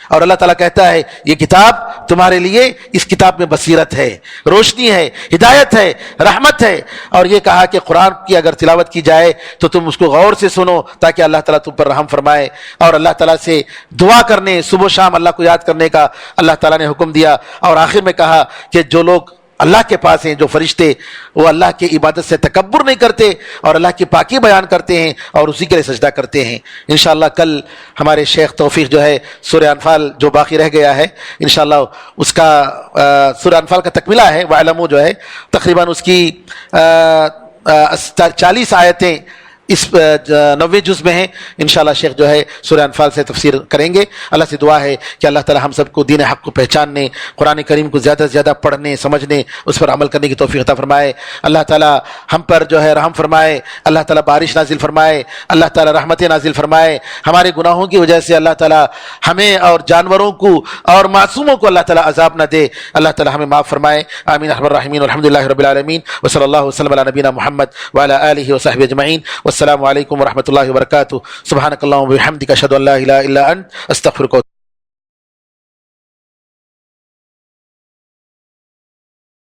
اور اللہ تعالیٰ کہتا ہے یہ کتاب تمہارے لیے، اس کتاب میں بصیرت ہے، روشنی ہے، ہدایت ہے، رحمت ہے. اور یہ کہا کہ قرآن کی اگر تلاوت کی جائے تو تم اس کو غور سے سنو تاکہ اللہ تعالیٰ تم پر رحم فرمائے. اور اللہ تعالیٰ سے دعا کرنے، صبح و شام اللہ کو یاد کرنے کا اللہ تعالیٰ نے حکم دیا. اور آخر میں کہا کہ جو لوگ اللہ کے پاس ہیں، جو فرشتے، وہ اللہ کی عبادت سے تکبر نہیں کرتے اور اللہ کی پاکی بیان کرتے ہیں اور اسی کے لیے سجدہ کرتے ہیں. انشاءاللہ کل ہمارے شیخ توفیق جو ہے سورہ انفال جو باقی رہ گیا ہے انشاءاللہ اس کا سورہ انفال کا تکملہ ہے، وَاعْلَمُوا جو ہے تقریباً اس کی 40 آیتیں اس 90 جز میں ہیں. انشاءاللہ شیخ جو ہے سورہ انفال سے تفسیر کریں گے. اللہ سے دعا ہے کہ اللہ تعالی ہم سب کو دین حق کو پہچاننے، قرآن کریم کو زیادہ سے زیادہ پڑھنے، سمجھنے، اس پر عمل کرنے کی توفیق عطا فرمائے. اللہ تعالی ہم پر جو ہے رحم فرمائے. اللہ تعالی بارش نازل فرمائے. اللہ تعالی رحمتیں نازل فرمائے. ہمارے گناہوں کی وجہ سے اللہ تعالی ہمیں اور جانوروں کو اور معصوموں کو اللہ تعالی عذاب نہ دے. اللہ تعالی ہمیں معاف فرمائے. آمین ارحم الراحمین. الحمدللہ رب العالمین وصلی اللہ وسلم علی نبینا محمد وعلی آلہ وصحبہ اجمعین. السلام علیکم ورحمۃ اللہ وبرکاتہ. سبحانک اللہم وبحمدک اشہد ان لا الہ الا انت استغفرک.